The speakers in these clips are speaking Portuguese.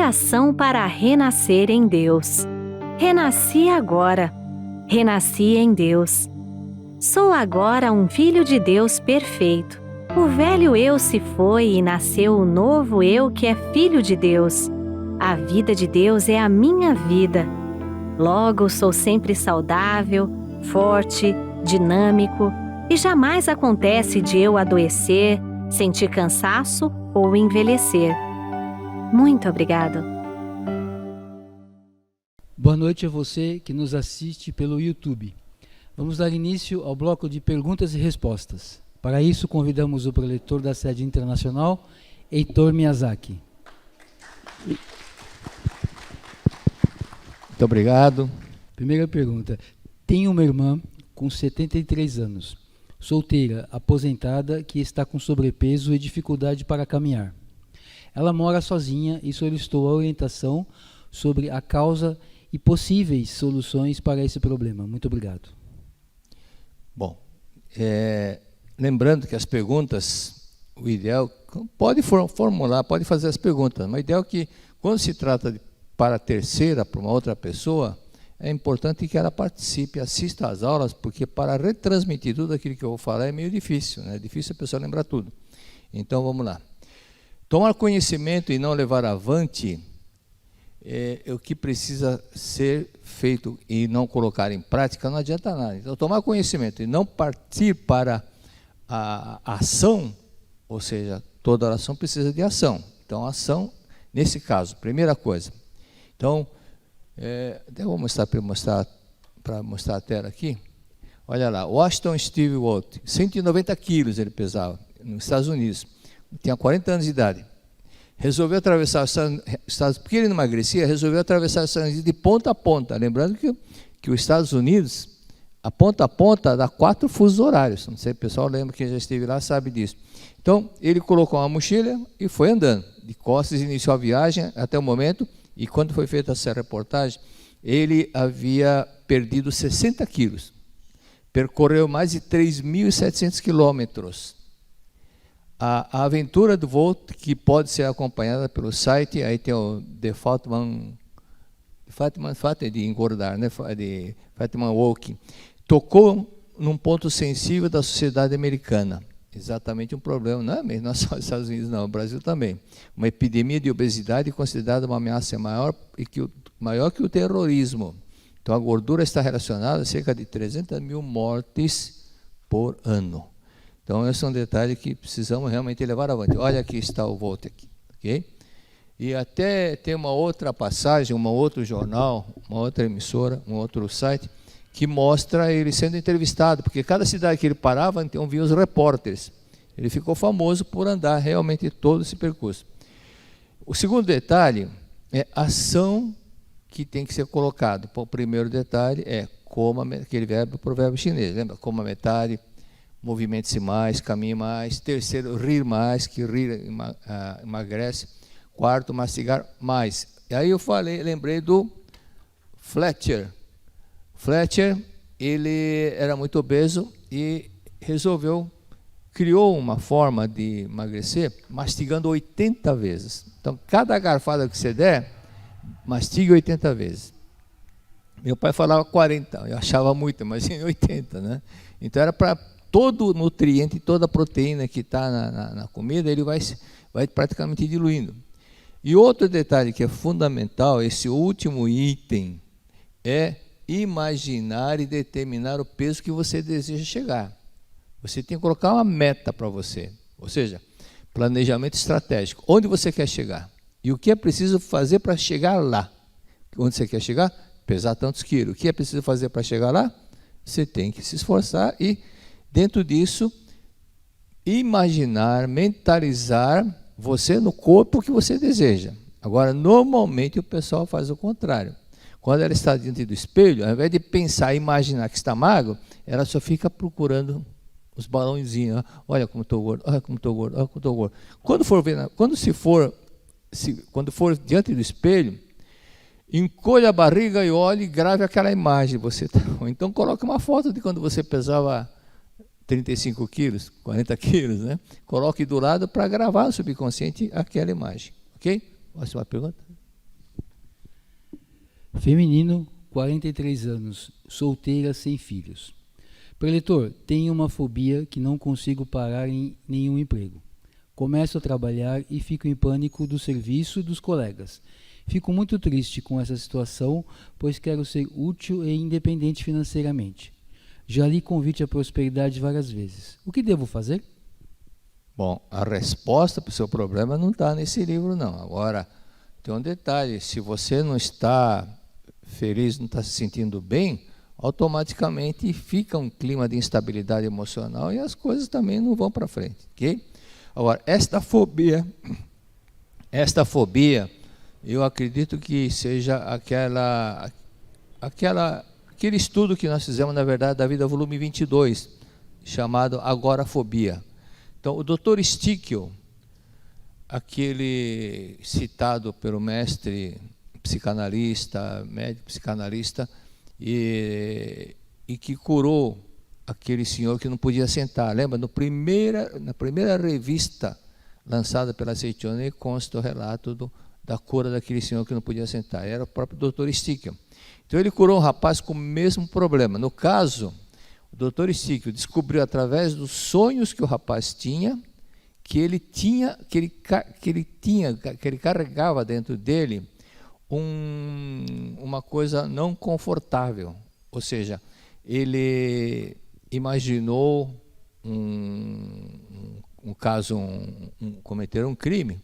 Oração para renascer em Deus. Renasci agora. Renasci em Deus. Sou agora um filho de Deus perfeito. O velho eu se foi e nasceu o novo eu que é filho de Deus. A vida de Deus é a minha vida. Logo, sou sempre saudável, forte, dinâmico e jamais acontece de eu adoecer, sentir cansaço ou envelhecer. Muito obrigado. Boa noite a você que nos assiste pelo YouTube. Vamos dar início ao bloco de perguntas e respostas. Para isso, convidamos o preletor da sede internacional, Heitor Miyazaki. Muito obrigado. Primeira pergunta. Tenho uma irmã com 73 anos, solteira, aposentada, que está com sobrepeso e dificuldade para caminhar. Ela mora sozinha e solicitou a orientação sobre a causa e possíveis soluções para esse problema. Muito obrigado. Bom, lembrando que as perguntas, o ideal, pode formular, pode fazer as perguntas, mas o ideal é que, quando se trata para a terceira, para uma outra pessoa, é importante que ela participe, assista às aulas, porque para retransmitir tudo aquilo que eu vou falar é meio difícil, né? É difícil a pessoa lembrar tudo. Então, vamos lá. Tomar conhecimento e não levar avante é o que precisa ser feito e não colocar em prática, não adianta nada. Então, tomar conhecimento e não partir para a ação, ou seja, toda oração precisa de ação. Então, ação, nesse caso, primeira coisa. Então, até vou mostrar para mostrar a tela aqui. Olha lá, Washington Steve Walt, 190 quilos ele pesava, nos Estados Unidos. Tinha 40 anos de idade. Resolveu atravessar os Estados Unidos, porque ele não emagrecia, resolveu atravessar os Estados Unidos de ponta a ponta. Lembrando que os Estados Unidos, a ponta, dá 4 fusos horários. Não sei se o pessoal lembra, quem já esteve lá sabe disso. Então, ele colocou uma mochila e foi andando. De costas, iniciou a viagem até o momento, e quando foi feita essa reportagem, ele havia perdido 60 quilos. Percorreu mais de 3.700 quilômetros. A aventura do Volt, que pode ser acompanhada pelo site, aí tem o The Fatman de engordar, né? De Fatman Walking, tocou num ponto sensível da sociedade americana. Exatamente um problema, não é só nos Estados Unidos, não, o Brasil também. Uma epidemia de obesidade considerada uma ameaça maior que o terrorismo. Então, a gordura está relacionada a cerca de 300 mil mortes por ano. Então, esse é um detalhe que precisamos realmente levar avante. Olha, aqui está o Volt aqui, ok? E até tem uma outra passagem, um outro jornal, uma outra emissora, um outro site, que mostra ele sendo entrevistado, porque cada cidade que ele parava, então vinha os repórteres. Ele ficou famoso por andar realmente todo esse percurso. O segundo detalhe é a ação que tem que ser colocado. O primeiro detalhe é coma, aquele verbo, provérbio chinês, lembra? Coma metade, movimente-se mais, caminhe mais. Terceiro, rir mais, que rir emagrece. Quarto, mastigar mais. E aí eu lembrei do Fletcher. Fletcher, ele era muito obeso e criou uma forma de emagrecer mastigando 80 vezes. Então, cada garfada que você der, mastigue 80 vezes. Meu pai falava 40, eu achava muito, mas em 80, né? Então, era para todo o nutriente, toda a proteína que está na comida, ele vai praticamente diluindo. E outro detalhe que é fundamental, esse último item, é imaginar e determinar o peso que você deseja chegar. Você tem que colocar uma meta para você, ou seja, planejamento estratégico. Onde você quer chegar? E o que é preciso fazer para chegar lá? Onde você quer chegar? Pesar tantos quilos. O que é preciso fazer para chegar lá? Você tem que se esforçar e, dentro disso, imaginar, mentalizar você no corpo que você deseja. Agora, normalmente o pessoal faz o contrário. Quando ela está diante do espelho, ao invés de pensar e imaginar que está magro, ela só fica procurando os balãozinhos. Olha como estou gordo, olha como estou gordo, olha como estou gordo. Quando for diante do espelho, encolha a barriga e olhe e grave aquela imagem. Então coloque uma foto de quando você pesava 35 quilos, 40 quilos, né? Coloque do lado para gravar no subconsciente aquela imagem. Ok? Próxima pergunta. Feminino, 43 anos, solteira, sem filhos. Preletor, tenho uma fobia que não consigo parar em nenhum emprego. Começo a trabalhar e fico em pânico do serviço dos colegas. Fico muito triste com essa situação, pois quero ser útil e independente financeiramente. Já li Convite à Prosperidade várias vezes. O que devo fazer? Bom, a resposta para o seu problema não está nesse livro, não. Agora, tem um detalhe: se você não está feliz, não está se sentindo bem, automaticamente fica um clima de instabilidade emocional e as coisas também não vão para frente, ok? Agora, esta fobia, eu acredito que seja aquele estudo que nós fizemos, na verdade, da vida, volume 22, chamado Agorafobia. Então, o Dr. Stickel, aquele citado pelo mestre psicanalista, médico psicanalista, e que curou aquele senhor que não podia sentar. Lembra? Na primeira revista lançada pela Seitione, consta o relato da cura daquele senhor que não podia sentar. Era o próprio Dr. Stickel. Então, ele curou um rapaz com o mesmo problema. No caso, o Dr. Stickel descobriu através dos sonhos que o rapaz tinha, que ele carregava dentro dele uma coisa não confortável. Ou seja, ele imaginou cometer um crime,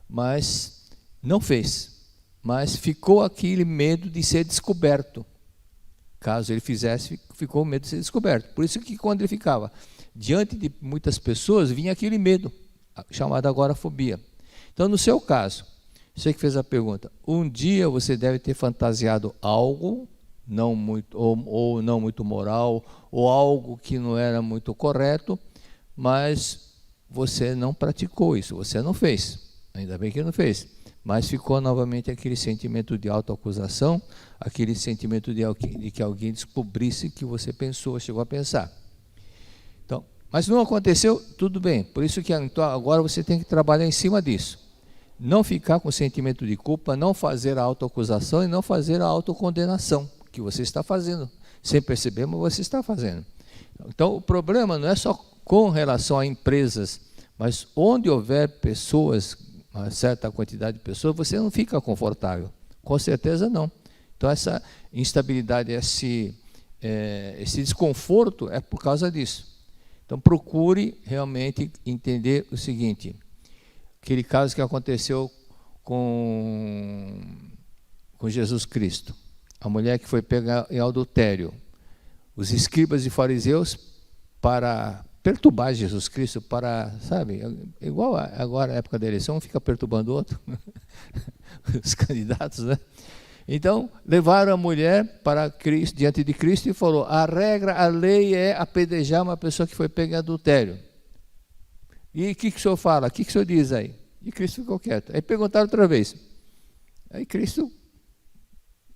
mas não fez. Mas ficou aquele medo de ser descoberto. Caso ele fizesse, ficou o medo de ser descoberto. Por isso que quando ele ficava diante de muitas pessoas, vinha aquele medo, chamado agorafobia. Então, no seu caso, você que fez a pergunta, um dia você deve ter fantasiado algo não muito, ou não muito moral, ou algo que não era muito correto, mas você não praticou isso, você não fez. Ainda bem que não fez. Mas ficou novamente aquele sentimento de autoacusação, aquele sentimento de que alguém descobrisse que você pensou, chegou a pensar. Então, mas não aconteceu, tudo bem. Por isso que então, agora você tem que trabalhar em cima disso. Não ficar com sentimento de culpa, não fazer a autoacusação e não fazer a autocondenação, que você está fazendo. Sem perceber, mas você está fazendo. Então, o problema não é só com relação a empresas, mas onde houver pessoas, uma certa quantidade de pessoas, você não fica confortável. Com certeza não. Então, essa instabilidade, esse desconforto é por causa disso. Então, procure realmente entender o seguinte: aquele caso que aconteceu com Jesus Cristo, a mulher que foi pega em adultério, os escribas e fariseus, para perturbar Jesus Cristo, sabe, igual agora a época da eleição, um fica perturbando o outro, os candidatos, né? Então, levaram a mulher para Cristo, diante de Cristo, e falou: a lei é apedrejar uma pessoa que foi pega em adultério. E o que o senhor fala? O que o senhor diz aí? E Cristo ficou quieto. Aí perguntaram outra vez. Aí Cristo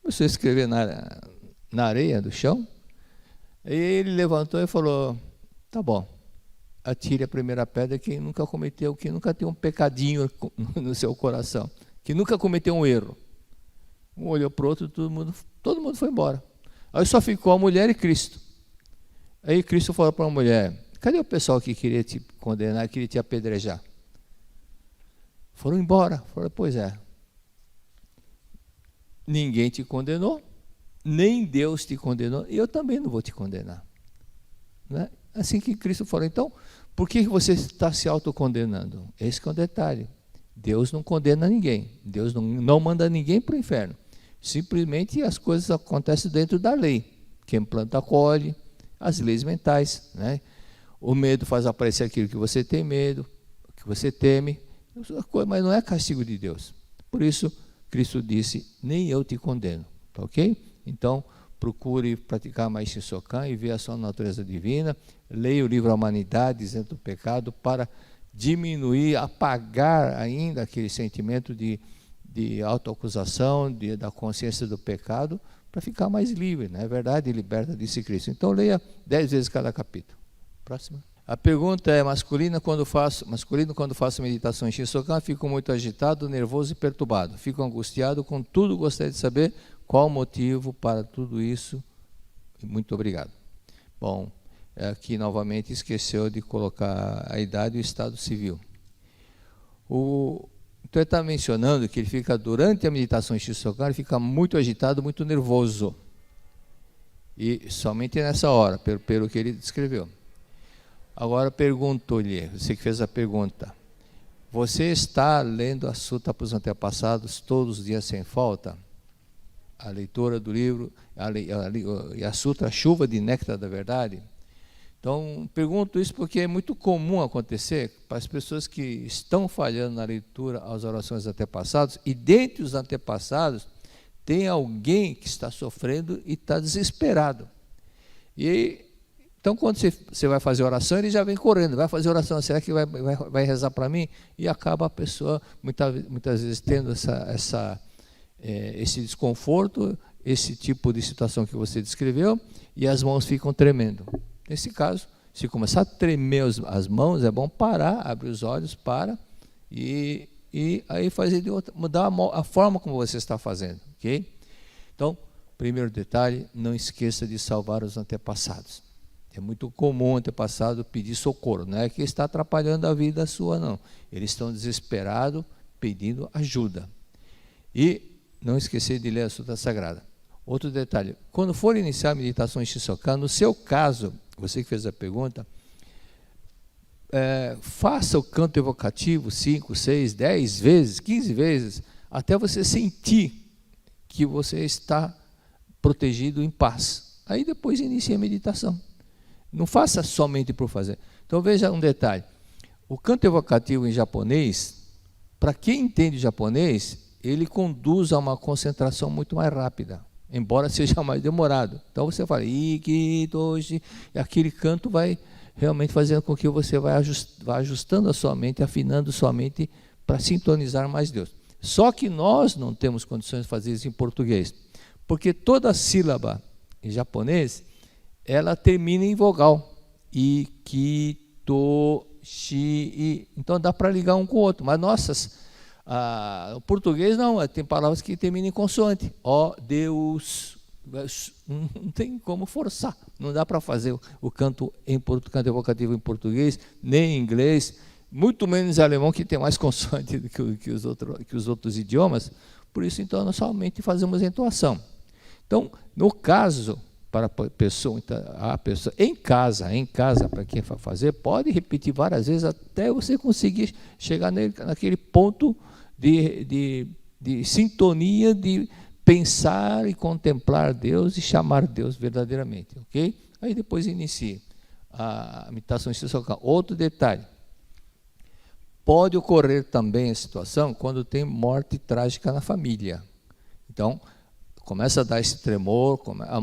começou a escrever na areia do chão. Aí ele levantou e falou: tá bom, atire a primeira pedra quem nunca cometeu, quem nunca tem um pecadinho no seu coração, que nunca cometeu um erro. Um olhou para o outro, todo mundo foi embora. Aí só ficou a mulher e Cristo. Aí Cristo falou para a mulher: cadê o pessoal que queria te condenar, queria te apedrejar? Foram embora. Falou: pois é. Ninguém te condenou, nem Deus te condenou, e eu também não vou te condenar. Né? Assim que Cristo falou. Então, por que você está se autocondenando? Esse que é o detalhe. Deus não condena ninguém. Deus não manda ninguém para o inferno. Simplesmente as coisas acontecem dentro da lei. Quem planta colhe, as leis mentais. Né? O medo faz aparecer aquilo que você tem medo, que você teme, mas não é castigo de Deus. Por isso, Cristo disse: nem eu te condeno. Tá ok? Então, procure praticar mais Shinsokan e ver a sua natureza divina. Leia o livro A Humanidade, Isento do Pecado, para diminuir, apagar ainda aquele sentimento de autoacusação, da consciência do pecado, para ficar mais livre, não é verdade? E liberta, disse Cristo. Então, leia 10 vezes cada capítulo. Próxima. A pergunta é: masculino quando faço meditação em Shinsokan, fico muito agitado, nervoso e perturbado. Fico angustiado, contudo gostaria de saber Qual o motivo para tudo isso? Muito obrigado. Bom, aqui novamente esqueceu de colocar a idade e o estado civil. Então ele está mencionando que ele fica, durante a meditação em Shisokan, ele fica muito agitado, muito nervoso. E somente nessa hora, pelo que ele descreveu. Agora pergunto-lhe, você que fez a pergunta, você está lendo a Sutta para os antepassados todos os dias sem falta? A leitura do livro e a Sutra, a chuva de néctar da verdade? Então, pergunto isso porque é muito comum acontecer para as pessoas que estão falhando na leitura às orações dos antepassados, e dentre os antepassados tem alguém que está sofrendo e está desesperado. Então, quando você vai fazer oração, ele já vem correndo, vai fazer oração, será que vai rezar para mim? E acaba a pessoa, muitas vezes, tendo esse desconforto, esse tipo de situação que você descreveu, e as mãos ficam tremendo. Nesse caso, se começar a tremer as mãos, é bom parar, abrir os olhos, e aí fazer de outra, mudar a forma como você está fazendo, ok? Então, primeiro detalhe, não esqueça de salvar os antepassados. É muito comum o antepassado pedir socorro, não é que está atrapalhando a vida sua, não. Eles estão desesperados, pedindo ajuda. E não esquecer de ler a Sutra Sagrada. Outro detalhe, quando for iniciar a meditação em Shisokan, no seu caso, você que fez a pergunta, faça o canto evocativo 5, 6, 10 vezes, 15 vezes, até você sentir que você está protegido em paz. Aí depois inicie a meditação. Não faça somente por fazer. Então veja um detalhe, o canto evocativo em japonês, para quem entende japonês, ele conduz a uma concentração muito mais rápida, embora seja mais demorado. Então você fala, Iki, Toshi, e aquele canto vai realmente fazendo com que você vá ajustando a sua mente, afinando sua mente para sintonizar mais Deus. Só que nós não temos condições de fazer isso em português, porque toda sílaba em japonês, ela termina em vogal. Iki, to, shi, i. Então dá para ligar um com o outro, mas o português não, tem palavras que terminam em consoante. Ó Deus, não tem como forçar, não dá para fazer o canto evocativo em português, nem em inglês, muito menos em alemão, que tem mais consoante do que os outros idiomas. Por isso, então, nós somente fazemos entoação. Então, no caso, para a pessoa em casa, para quem vai fazer, pode repetir várias vezes até você conseguir chegar naquele ponto de sintonia, de pensar e contemplar Deus e chamar Deus verdadeiramente, ok? Aí depois inicie a meditação em Shisokan. Outro detalhe, pode ocorrer também a situação quando tem morte trágica na família. Então, começa a dar esse tremor, a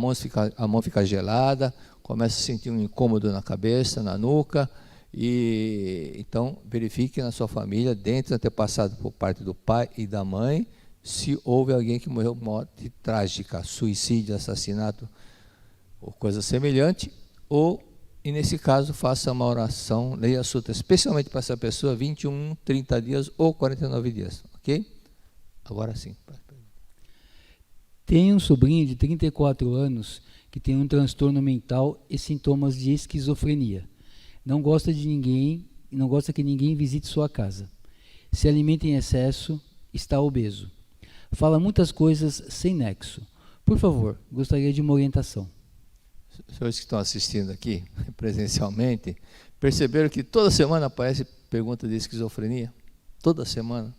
mão fica gelada, começa a sentir um incômodo na cabeça, na nuca, e então verifique na sua família, dentro do antepassado por parte do pai e da mãe, se houve alguém que morreu morte trágica, suicídio, assassinato, ou coisa semelhante, e nesse caso faça uma oração, leia a Sutra, especialmente para essa pessoa, 21, 30 dias ou 49 dias, ok? Agora sim. Tenho um sobrinho de 34 anos que tem um transtorno mental e sintomas de esquizofrenia. Não gosta de ninguém, não gosta que ninguém visite sua casa. Se alimenta em excesso, está obeso. Fala muitas coisas sem nexo. Por favor, gostaria de uma orientação. Os senhores que estão assistindo aqui presencialmente, perceberam que toda semana aparece pergunta de esquizofrenia? Toda semana.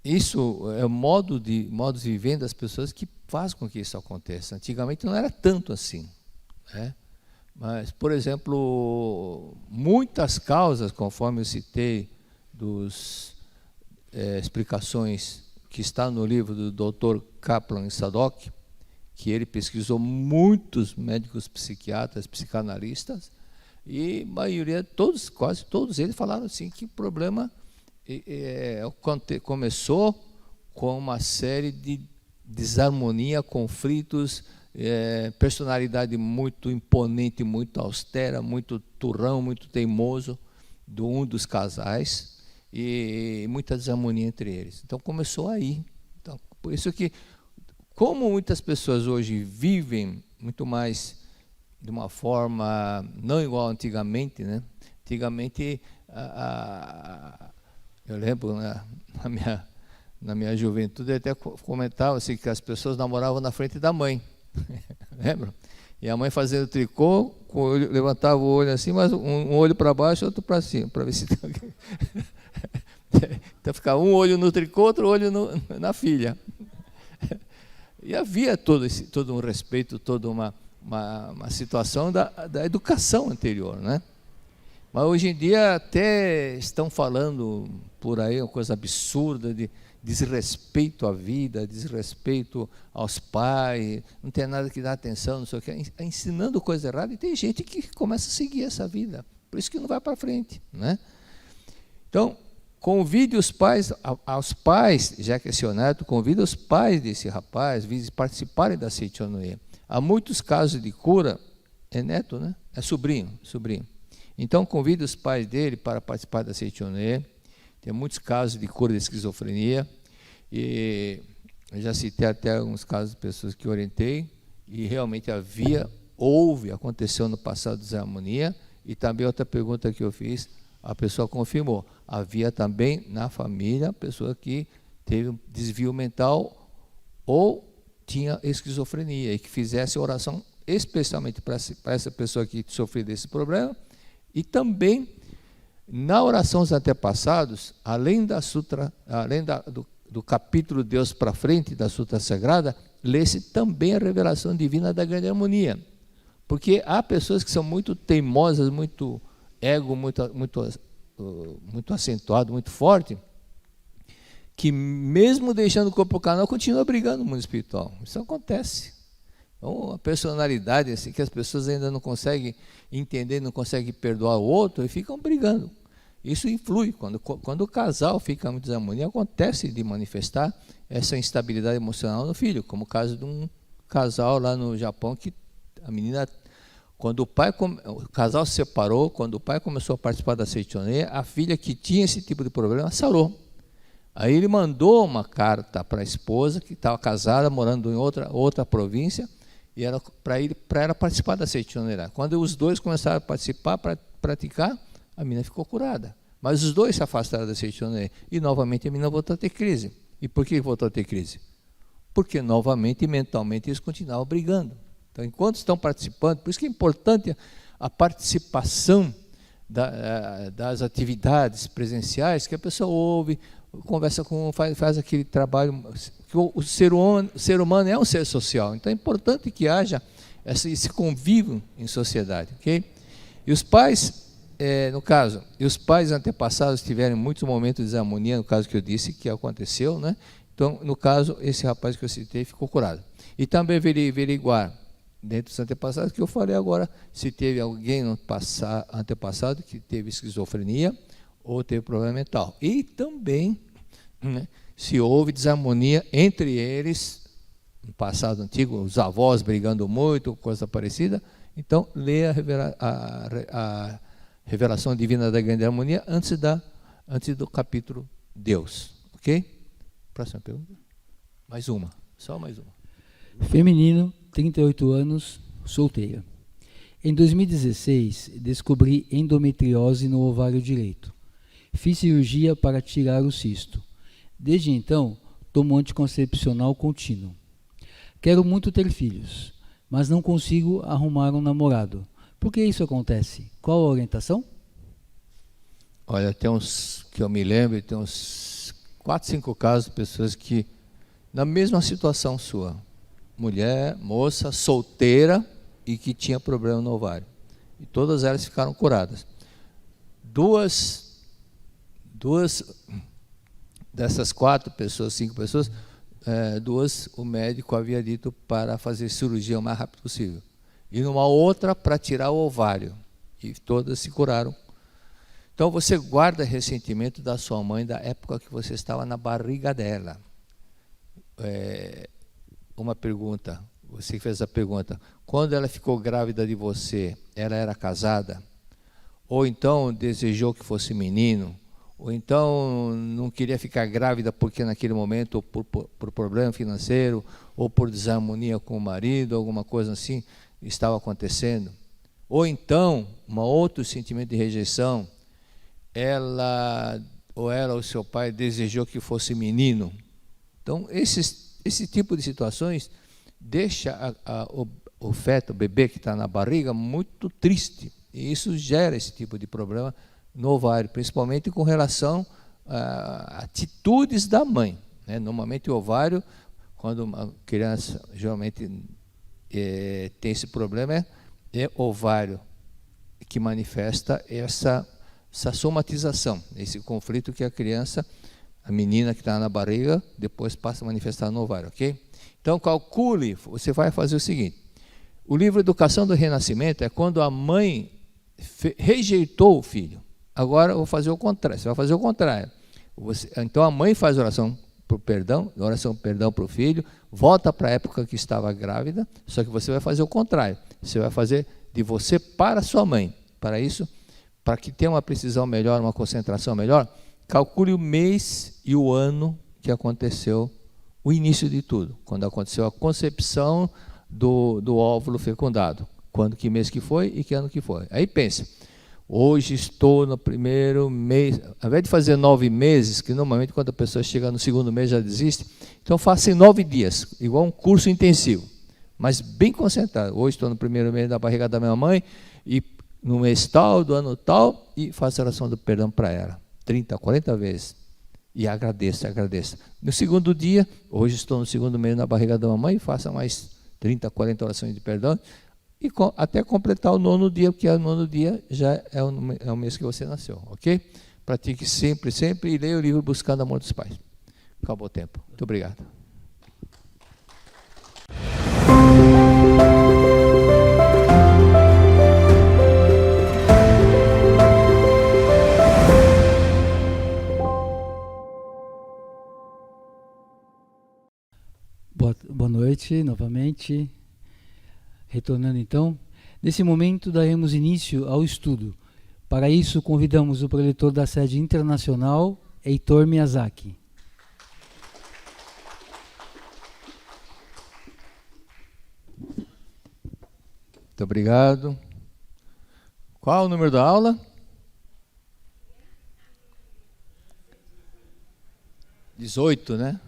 Isso é o modo de vivendo das pessoas que faz com que isso aconteça. Antigamente não era tanto assim, né? Mas, por exemplo, muitas causas, conforme eu citei, explicações que está no livro do Dr. Kaplan Sadok, que ele pesquisou muitos médicos psiquiatras, psicanalistas, e a maioria, quase todos eles falaram assim, que o problema começou com uma série de desarmonia, conflitos, personalidade muito imponente, muito austera, muito turrão, muito teimoso de um dos casais, e muita desarmonia entre eles. Então começou aí. Por isso que, como muitas pessoas hoje vivem muito mais de uma forma não igual antigamente, né? Antigamente, eu lembro, né, na minha juventude, eu até comentava assim, que as pessoas namoravam na frente da mãe. Lembra? E a mãe fazendo tricô, levantava o olho assim, mas um olho para baixo, outro para cima, para ver se... Então ficava um olho no tricô, outro olho na filha. E havia todo um respeito, toda uma situação da educação anterior, né? Mas hoje em dia até estão falando por aí uma coisa absurda de desrespeito à vida, desrespeito aos pais, não tem nada que dar atenção, não sei o que, ensinando coisa errada, e tem gente que começa a seguir essa vida, por isso que não vai para frente, né? Então, convide os pais, aos pais, já que é seu neto, convide os pais desse rapaz a participarem da Seichonoye. Há muitos casos de cura, é neto, né? É sobrinho. Então, convide os pais dele para participar da Seichonoye. Tem muitos casos de cura de esquizofrenia, e eu já citei até alguns casos de pessoas que orientei, e realmente aconteceu no passado desarmonia, e também outra pergunta que eu fiz, a pessoa confirmou, havia também na família pessoa que teve um desvio mental ou tinha esquizofrenia, e que fizesse oração especialmente para essa pessoa que sofreu desse problema, e também na oração dos antepassados, além do capítulo Deus para frente da Sutra Sagrada, lê-se também a revelação divina da grande harmonia. Porque há pessoas que são muito teimosas, muito ego, muito acentuado, muito forte, que mesmo deixando o corpo carnal, continua brigando no mundo espiritual. Isso acontece. Então, a personalidade, assim, que as pessoas ainda não conseguem entender, não conseguem perdoar o outro, e ficam brigando. Isso influi. Quando o casal fica em desarmonia, acontece de manifestar essa instabilidade emocional no filho, como o caso de um casal lá no Japão, que a menina, quando o casal se separou, quando o pai começou a participar da Seichonoye, a filha que tinha esse tipo de problema sarou. Aí ele mandou uma carta para a esposa, que estava casada, morando em outra província, e era para ela participar da Seichonoye. Quando os dois começaram a participar, para praticar, a menina ficou curada. Mas os dois se afastaram da Seichonoye, e novamente a menina voltou a ter crise. E por que voltou a ter crise? Porque novamente, mentalmente, eles continuavam brigando. Então, enquanto estão participando, por isso que é importante a participação das atividades presenciais, que a pessoa ouve, conversa faz aquele trabalho. O ser humano é um ser social, então é importante que haja esse convívio em sociedade, ok? E os pais, no caso, e os pais antepassados tiveram muitos momentos de desarmonia, no caso que eu disse que aconteceu, né? Então, no caso, esse rapaz que eu citei ficou curado. E também averiguar, dentro dos antepassados, que eu falei agora, se teve alguém no antepassado que teve esquizofrenia ou teve problema mental. E também, né, se houve desarmonia entre eles, no passado antigo, os avós brigando muito, coisa parecida, então leia a revelação divina da grande harmonia antes do capítulo Deus. Ok? Próxima pergunta. Mais uma, só mais uma. Feminino, 38 anos, solteira. Em 2016, descobri endometriose no ovário direito. Fiz cirurgia para tirar o cisto. Desde então, tomo anticoncepcional contínuo. Quero muito ter filhos, mas não consigo arrumar um namorado. Por que isso acontece? Qual a orientação? Olha, tem uns que eu me lembro, tem uns 4, 5 casos de pessoas que, na mesma situação sua, mulher, moça, solteira e que tinha problema no ovário. E todas elas ficaram curadas. Duas dessas 4 pessoas, 5 pessoas, 2 o médico havia dito para fazer cirurgia o mais rápido possível. E numa outra para tirar o ovário. E todas se curaram. Então você guarda ressentimento da sua mãe da época que você estava na barriga dela. Uma pergunta, você fez a pergunta, quando ela ficou grávida de você, ela era casada? Ou então desejou que fosse menino? ou então não queria ficar grávida porque naquele momento, ou por problema financeiro, ou por desarmonia com o marido, alguma coisa assim estava acontecendo. Ou então, um outro sentimento de rejeição, ela ou seu pai desejou que fosse menino. Então, esse tipo de situações deixa o feto, o bebê que está na barriga, muito triste. E isso gera esse tipo de problema no ovário, principalmente com relação a atitudes da mãe, né? Normalmente o ovário, quando uma criança geralmente tem esse problema, é ovário que manifesta essa somatização, esse conflito que a criança, a menina que está na barriga, depois passa a manifestar no ovário, ok? Então calcule, você vai fazer o seguinte, o livro Educação do Renascimento é quando a mãe rejeitou o filho. Agora eu vou fazer o contrário, você vai fazer o contrário. Então a mãe faz oração perdão para o filho, volta para a época que estava grávida, só que você vai fazer o contrário. Você vai fazer de você para a sua mãe. Para isso, para que tenha uma precisão melhor, uma concentração melhor, calcule o mês e o ano que aconteceu o início de tudo, quando aconteceu a concepção do óvulo fecundado, que mês que foi e que ano que foi. Aí pense, hoje estou no primeiro mês, ao invés de fazer 9 meses, que normalmente quando a pessoa chega no segundo mês já desiste, então faça em 9 dias, igual um curso intensivo, mas bem concentrado. Hoje estou no primeiro mês da barriga da minha mãe, e no mês tal, do ano tal, e faça a oração do perdão para ela, 30, 40 vezes, e agradeça. No segundo dia, hoje estou no segundo mês na barriga da mamãe, faça mais 30, 40 orações de perdão, e até completar o 9º dia, porque o 9º dia já é o mês que você nasceu, ok? Pratique sempre, e leia o livro Buscando o Amor dos Pais. Acabou o tempo. Muito obrigado. Boa noite, novamente. Retornando então, nesse momento daremos início ao estudo. Para isso, convidamos o preletor da sede internacional, Heitor Miyazaki. Muito obrigado. Qual o número da aula? 18, né?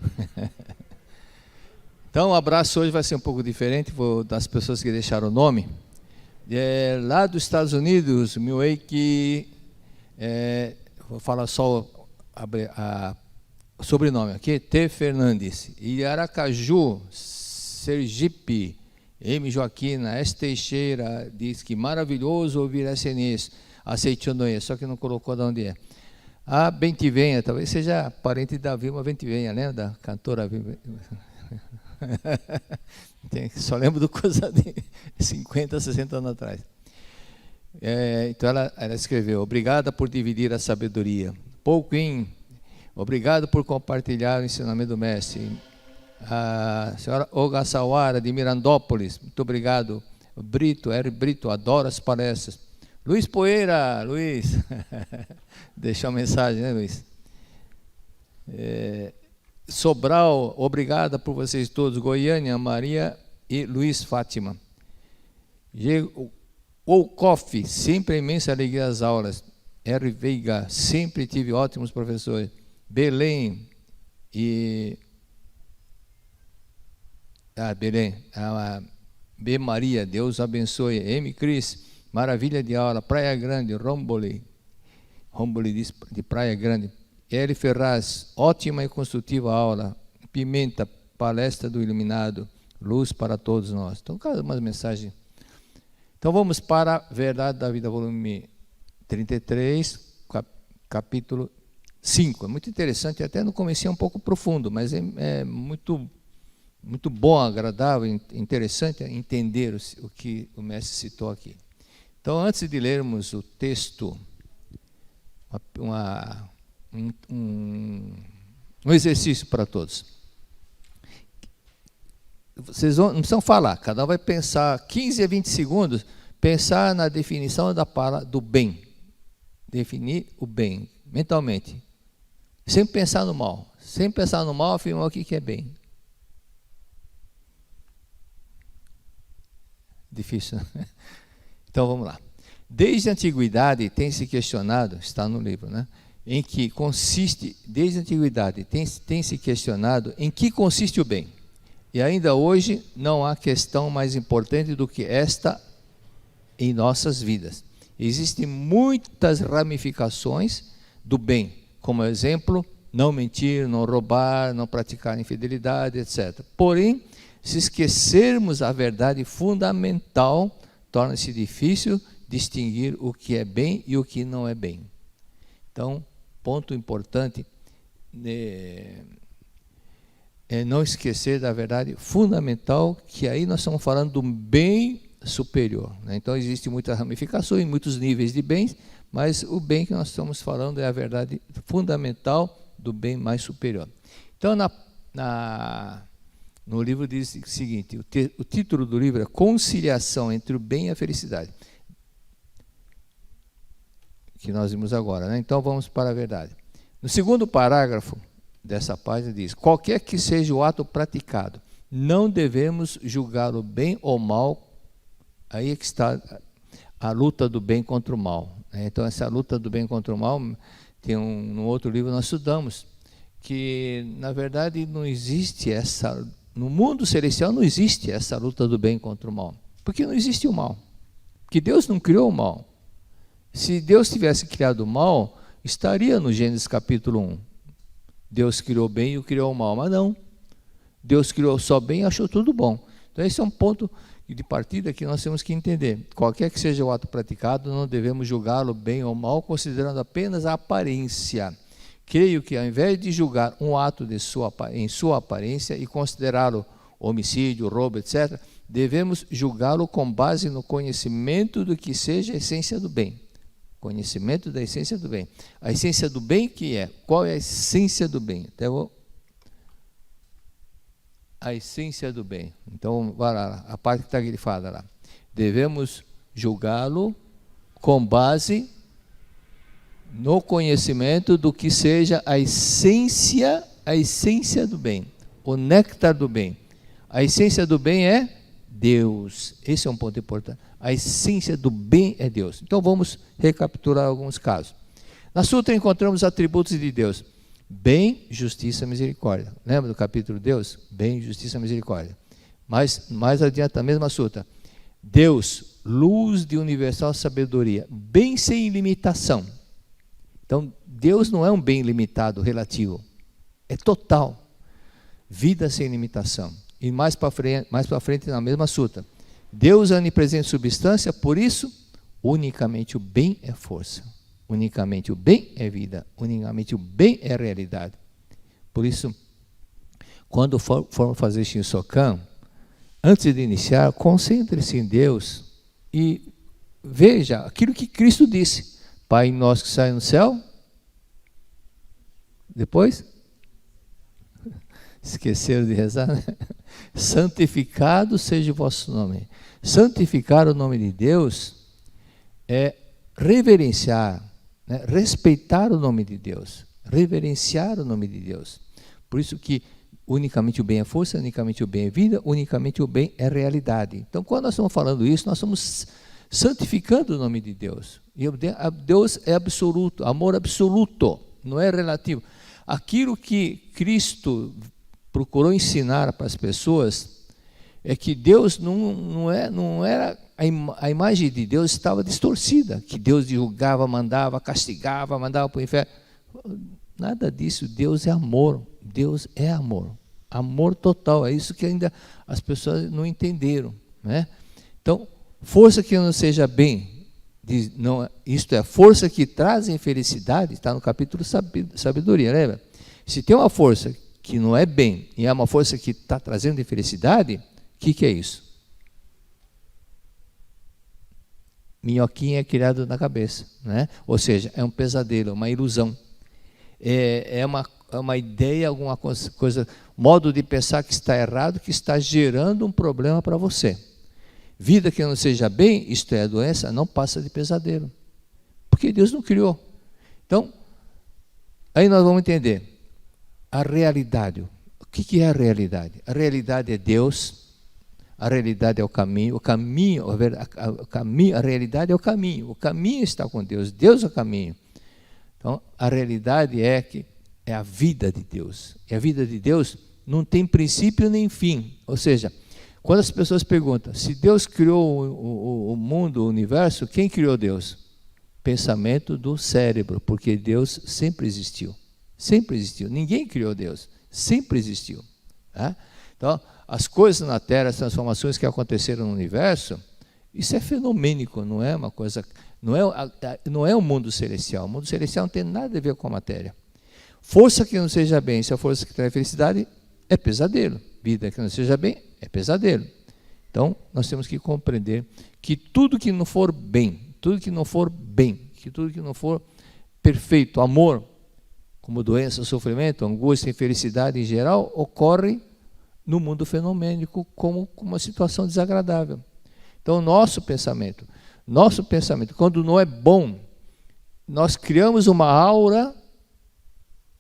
Então, o abraço hoje vai ser um pouco diferente, das pessoas que deixaram o nome. Lá dos Estados Unidos, Milwaukee, vou falar só o sobrenome aqui, T. Fernandes. E Aracaju, Sergipe, M. Joaquina, S. Teixeira, diz que maravilhoso ouvir SNS, Aceitonoia, só que não colocou de onde é. A Bentivenha, talvez seja parente da Vilma Bentivenha, né? Da cantora Vilma. Só lembro do coisa de 50, 60 anos atrás. Então ela escreveu: obrigada por dividir a sabedoria. Paul Quinn, obrigado por compartilhar o ensinamento do mestre. A senhora Olga Sawara, de Mirandópolis, muito obrigado. Brito, adoro as palestras. Luiz Poeira, deixou a mensagem, né, Luiz? Sobral, obrigada por vocês todos. Goiânia, Maria e Luiz Fátima. Wolkoff, sempre imensa alegria às aulas. R. Veiga, sempre tive ótimos professores. Belém e... Belém. B. Maria, Deus abençoe. M. Cris, maravilha de aula. Praia Grande, Romboli de Praia Grande. L. Ferraz, ótima e construtiva aula. Pimenta, palestra do Iluminado, luz para todos nós. Então, cada uma mensagem. Então, vamos para a Verdade da Vida, volume 33, capítulo 5. É muito interessante, até no começo é um pouco profundo, mas é muito, muito bom, agradável, interessante entender o que o mestre citou aqui. Então, antes de lermos o texto, um exercício para todos. Vocês não precisam falar, cada um vai pensar 15 a 20 segundos, pensar na definição da palavra do bem. Definir o bem. mentalmente. Sempre pensar no mal. Sempre pensar no mal, afirmar o que é bem. Difícil, né? Então vamos lá. Desde a antiguidade tem se questionado, está no livro, né? Em que consiste, desde a antiguidade tem se questionado em que consiste o bem. E ainda hoje não há questão mais importante do que esta em nossas vidas. Existem muitas ramificações do bem, como exemplo, não mentir, não roubar, não praticar infidelidade, etc. Porém, se esquecermos a verdade fundamental, torna-se difícil distinguir o que é bem e o que não é bem. Então, ponto importante é não esquecer da verdade fundamental, que aí nós estamos falando do bem superior, né? Então, existem muitas ramificações, muitos níveis de bens, mas o bem que nós estamos falando é a verdade fundamental do bem mais superior. Então, no livro diz o seguinte, o título do livro é Conciliação entre o Bem e a Felicidade, que nós vimos agora, né? Então vamos para a verdade. No segundo parágrafo dessa página diz, qualquer que seja o ato praticado, não devemos julgá-lo bem ou mal. Aí é que está a luta do bem contra o mal, né? Então essa luta do bem contra o mal, tem no outro livro nós estudamos, que na verdade não existe essa, no mundo celestial não existe essa luta do bem contra o mal, porque não existe o mal, porque Deus não criou o mal. Se Deus tivesse criado o mal, estaria no Gênesis capítulo 1. Deus criou o bem e criou o mal, mas não. Deus criou só o bem e achou tudo bom. Então esse é um ponto de partida que nós temos que entender. Qualquer que seja o ato praticado, não devemos julgá-lo bem ou mal, considerando apenas a aparência. Creio que ao invés de julgar um ato em sua aparência e considerá-lo homicídio, roubo, etc., devemos julgá-lo com base no conhecimento do que seja a essência do bem. Conhecimento da essência do bem. A essência do bem que é? Qual é a essência do bem? A essência do bem. Então, vai lá, a parte que está grifada lá. Devemos julgá-lo com base no conhecimento do que seja a essência do bem. O néctar do bem. A essência do bem é Deus. Esse é um ponto importante. A essência do bem é Deus. Então vamos recapitular alguns casos. Na Sutra encontramos atributos de Deus: bem, justiça, misericórdia. Lembra do capítulo Deus? Bem, justiça, misericórdia. Mais adiante, a mesma Sutra. Deus, luz de universal sabedoria, bem sem limitação. Então, Deus não é um bem limitado, relativo. É total. Vida sem limitação. E mais para frente, na mesma Sutra. Deus é onipresente substância, por isso, unicamente o bem é força. Unicamente o bem é vida. Unicamente o bem é realidade. Por isso, quando for fazer Shinsokan, antes de iniciar, concentre-se em Deus e veja aquilo que Cristo disse. Pai nosso que sai no céu. Depois? Esqueceram de rezar, né? Santificado seja o vosso nome. Santificar o nome de Deus é reverenciar, né? Respeitar o nome de Deus, reverenciar o nome de Deus. Por isso que unicamente o bem é força, unicamente o bem é vida, unicamente o bem é realidade. Então, quando nós estamos falando isso, nós estamos santificando o nome de Deus. E Deus é absoluto, amor absoluto, não é relativo. Aquilo que Cristo procurou ensinar para as pessoas é que Deus não era, a imagem de Deus estava distorcida, que Deus julgava, mandava, castigava, mandava para o inferno. Nada disso. Deus é amor. Deus é amor. Amor total. É isso que ainda as pessoas não entenderam, né? Então, força que não seja bem, isto é, força que traz infelicidade, está no capítulo sabedoria, lembra? Se tem uma força que não é bem e é uma força que está trazendo infelicidade, o que é isso? Minhoquinha é criado na cabeça, né? Ou seja, é um pesadelo, uma ilusão. É uma ideia, alguma coisa, modo de pensar que está errado, que está gerando um problema para você. Vida que não seja bem, isto é, a doença, não passa de pesadelo. Porque Deus não criou. Então, Aí nós vamos entender a realidade. O que é a realidade? A realidade é Deus, a realidade é o caminho, a realidade é o caminho está com Deus, Deus é o caminho. Então, a realidade é que é a vida de Deus. E a vida de Deus não tem princípio nem fim. Ou seja, quando as pessoas perguntam, se Deus criou o mundo, o universo, quem criou Deus? Pensamento do cérebro, porque Deus sempre existiu. Sempre existiu. Ninguém criou Deus. Sempre existiu. Tá? Então, as coisas na Terra, as transformações que aconteceram no universo, isso é fenomênico, não é uma coisa... Não é o mundo celestial. O mundo celestial não tem nada a ver com a matéria. Força que não seja bem, se a força que traz felicidade, é pesadelo. Vida que não seja bem, é pesadelo. Então, nós temos que compreender que tudo que não for bem, tudo que não for perfeito, amor, como doença, sofrimento, angústia, infelicidade em geral, ocorre no mundo fenomênico como uma situação desagradável. Então, nosso pensamento, quando não é bom, nós criamos uma aura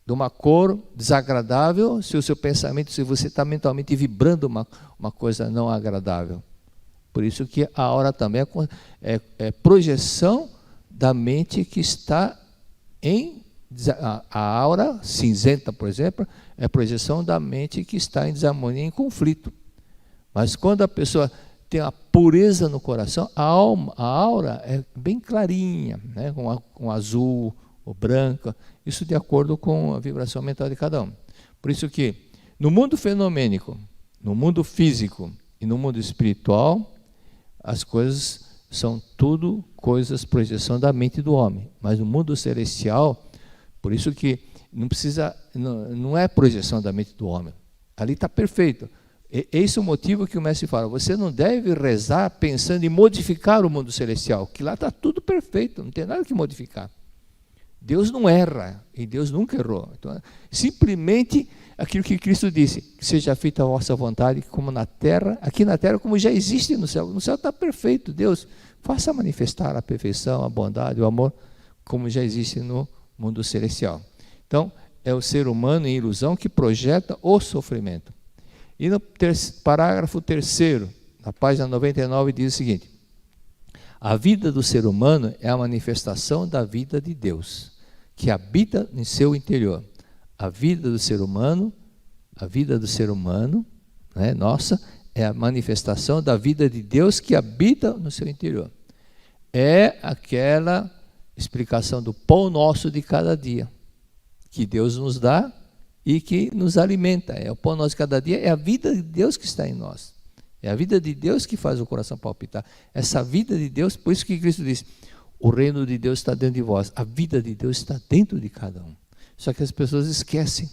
de uma cor desagradável, se o seu pensamento, se você está mentalmente vibrando uma coisa não agradável. Por isso que a aura também é projeção da mente que está em... A aura cinzenta, por exemplo, é projeção da mente que está em desarmonia, em conflito. Mas quando a pessoa tem a pureza no coração, a aura é bem clarinha, né? com azul ou branca, isso de acordo com a vibração mental de cada um. Por isso que no mundo fenomênico, no mundo físico e no mundo espiritual, as coisas são tudo coisas, projeção da mente do homem. Mas no mundo celestial, por isso que não é projeção da mente do homem. Ali está perfeito. Esse é o motivo que o mestre fala. Você não deve rezar pensando em modificar o mundo celestial, que lá está tudo perfeito, não tem nada que modificar. Deus não erra, e Deus nunca errou. Então, simplesmente aquilo que Cristo disse, que seja feita a vossa vontade, como na terra, aqui na terra, como já existe no céu. No céu está perfeito, Deus. Faça manifestar a perfeição, a bondade, o amor, como já existe no mundo celestial. Então, é o ser humano em ilusão que projeta o sofrimento. E no parágrafo 3º, na página 99, diz o seguinte: a vida do ser humano é a manifestação da vida de Deus, que habita em seu interior. A vida do ser humano, né, nossa, é a manifestação da vida de Deus que habita no seu interior. É aquela explicação do pão nosso de cada dia, que Deus nos dá e que nos alimenta. É o pão nosso de cada dia, é a vida de Deus que está em nós. É a vida de Deus que faz o coração palpitar. Essa vida de Deus, por isso que Cristo disse, o reino de Deus está dentro de vós. A vida de Deus está dentro de cada um. Só que as pessoas esquecem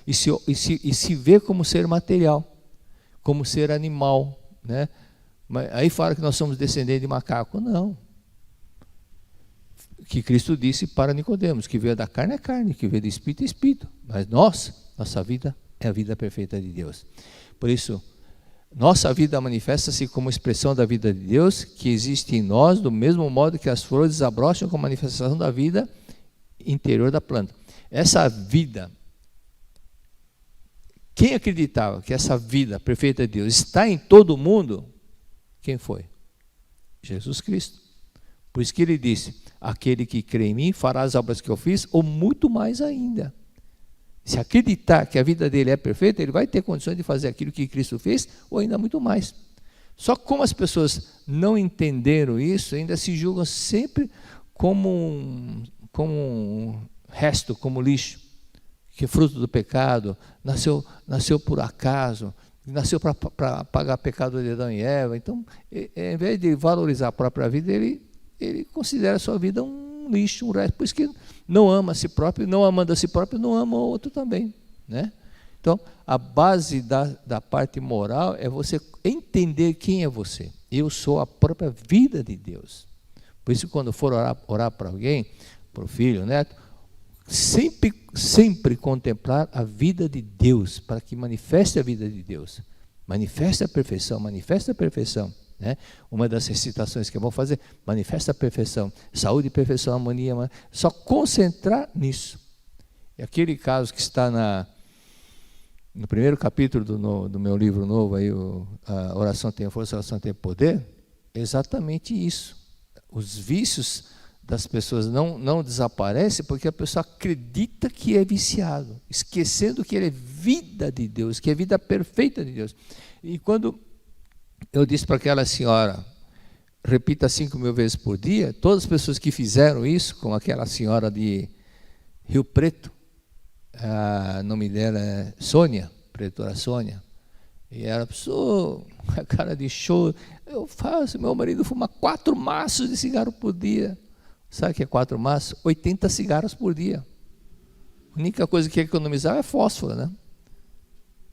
e se vê como ser material, como ser animal, né? Mas aí fala que nós somos descendentes de macaco. Não. Que Cristo disse para Nicodemos, que veio da carne é carne, que veio do espírito é espírito. Mas nossa vida é a vida perfeita de Deus. Por isso, nossa vida manifesta-se como expressão da vida de Deus, que existe em nós, do mesmo modo que as flores desabrocham como manifestação da vida interior da planta. Essa vida, quem acreditava que essa vida perfeita de Deus está em todo mundo? Quem foi? Jesus Cristo. Por isso que ele disse, aquele que crê em mim fará as obras que eu fiz, ou muito mais ainda. Se acreditar que a vida dele é perfeita, ele vai ter condições de fazer aquilo que Cristo fez, ou ainda muito mais. Só que como as pessoas não entenderam isso, ainda se julgam sempre como um resto, como lixo, que é fruto do pecado, nasceu por acaso, nasceu para pagar pecado de Adão e Eva. Então, em vez de valorizar a própria vida, ele considera a sua vida um lixo, um resto. Por isso que não ama a si próprio, não amando a si próprio, não ama o outro também, né? Então, a base da parte moral é você entender quem é você. Eu sou a própria vida de Deus. Por isso, quando for orar para alguém, para o filho, neto, sempre contemplar a vida de Deus, para que manifeste a vida de Deus. Manifeste a perfeição, né? Uma das recitações que é bom fazer, manifesta a perfeição, saúde, perfeição, harmonia, só concentrar nisso. E aquele caso que está no primeiro capítulo do meu livro novo, aí, a Oração Tem Força, a Oração Tem Poder, é exatamente isso. Os vícios das pessoas não desaparecem porque a pessoa acredita que é viciado, esquecendo que ele é vida de Deus, que é vida perfeita de Deus. E quando eu disse para aquela senhora, repita 5.000 vezes por dia, todas as pessoas que fizeram isso, como aquela senhora de Rio Preto, o nome dela é Sônia, pretora Sônia, e ela pensou, a cara de show, eu faço, meu marido fuma 4 maços de cigarro por dia. Sabe o que é 4 maços? 80 cigarros por dia. A única coisa que economizava é fósforo, né?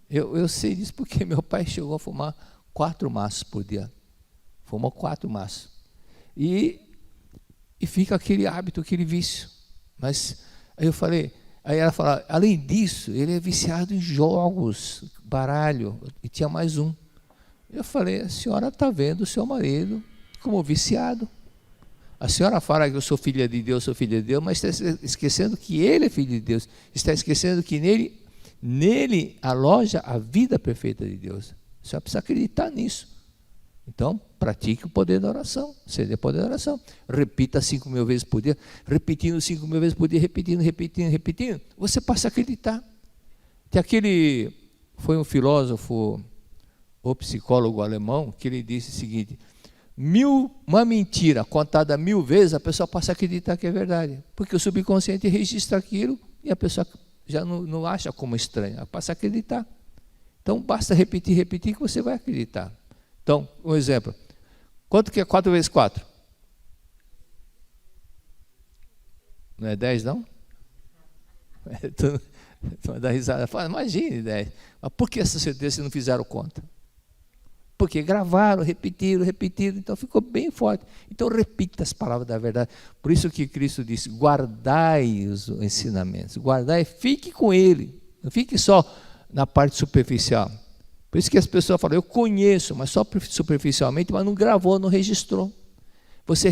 Eu sei disso porque meu pai chegou a fumar 4 maços por dia. Fumou 4 maços. E fica aquele hábito, aquele vício. Mas aí eu falei, aí ela falou, além disso, ele é viciado em jogos, baralho, e tinha mais um. Eu falei, a senhora está vendo o seu marido como viciado. A senhora fala que eu sou filha de Deus, mas está esquecendo que ele é filho de Deus. Está esquecendo que nele aloja a vida perfeita de Deus. A senhora precisa acreditar nisso. Então, pratique o poder da oração. Seja o poder da oração. Repita 5.000 vezes por dia. Repetindo 5.000 vezes por dia, repetindo. Você passa a acreditar. Foi um filósofo ou psicólogo alemão que ele disse o seguinte: uma mentira contada 1.000 vezes, a pessoa passa a acreditar que é verdade. Porque o subconsciente registra aquilo e a pessoa já não acha como estranho, ela passa a acreditar. Então, basta repetir que você vai acreditar. Então, um exemplo. Quanto que é 4 vezes 4? Não é 10, não? Tu vai dar risada. Fala, imagine 10. Mas por que essa certeza se não fizeram conta? Porque gravaram, repetiram, então ficou bem forte. Então repita as palavras da verdade. Por isso que Cristo disse, guardai os ensinamentos, guardai, fique com ele, não fique só na parte superficial. Por isso que as pessoas falam, eu conheço, mas só superficialmente, mas não gravou, não registrou. Você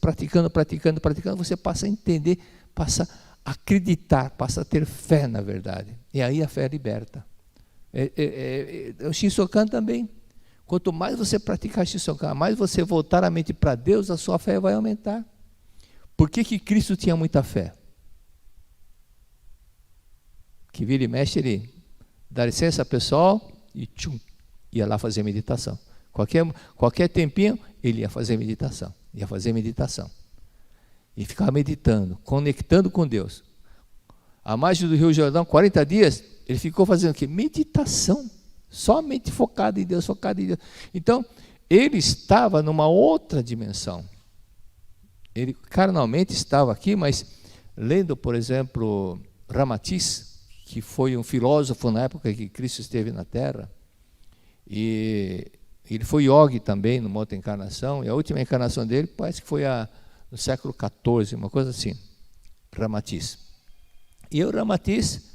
praticando, você passa a entender, passa a acreditar, passa a ter fé na verdade. E aí a fé liberta. O Shinsokan também. Quanto mais você praticar Shinsokan, mais você voltar a mente para Deus, a sua fé vai aumentar. Por que Cristo tinha muita fé? Que vira e mexe, ele dá licença pessoal e ia lá fazer meditação. Qualquer tempinho, ele ia fazer meditação. E ficava meditando, conectando com Deus. A margem do Rio Jordão, 40 dias, ele ficou fazendo o quê? Meditação. Somente focado em Deus. Então, ele estava numa outra dimensão. Ele carnalmente estava aqui, mas lendo, por exemplo, Ramatiz, que foi um filósofo na época que Cristo esteve na Terra, e ele foi yogi também, numa outra encarnação, e a última encarnação dele parece que foi no século XIV, uma coisa assim, Ramatiz. E o Ramatiz,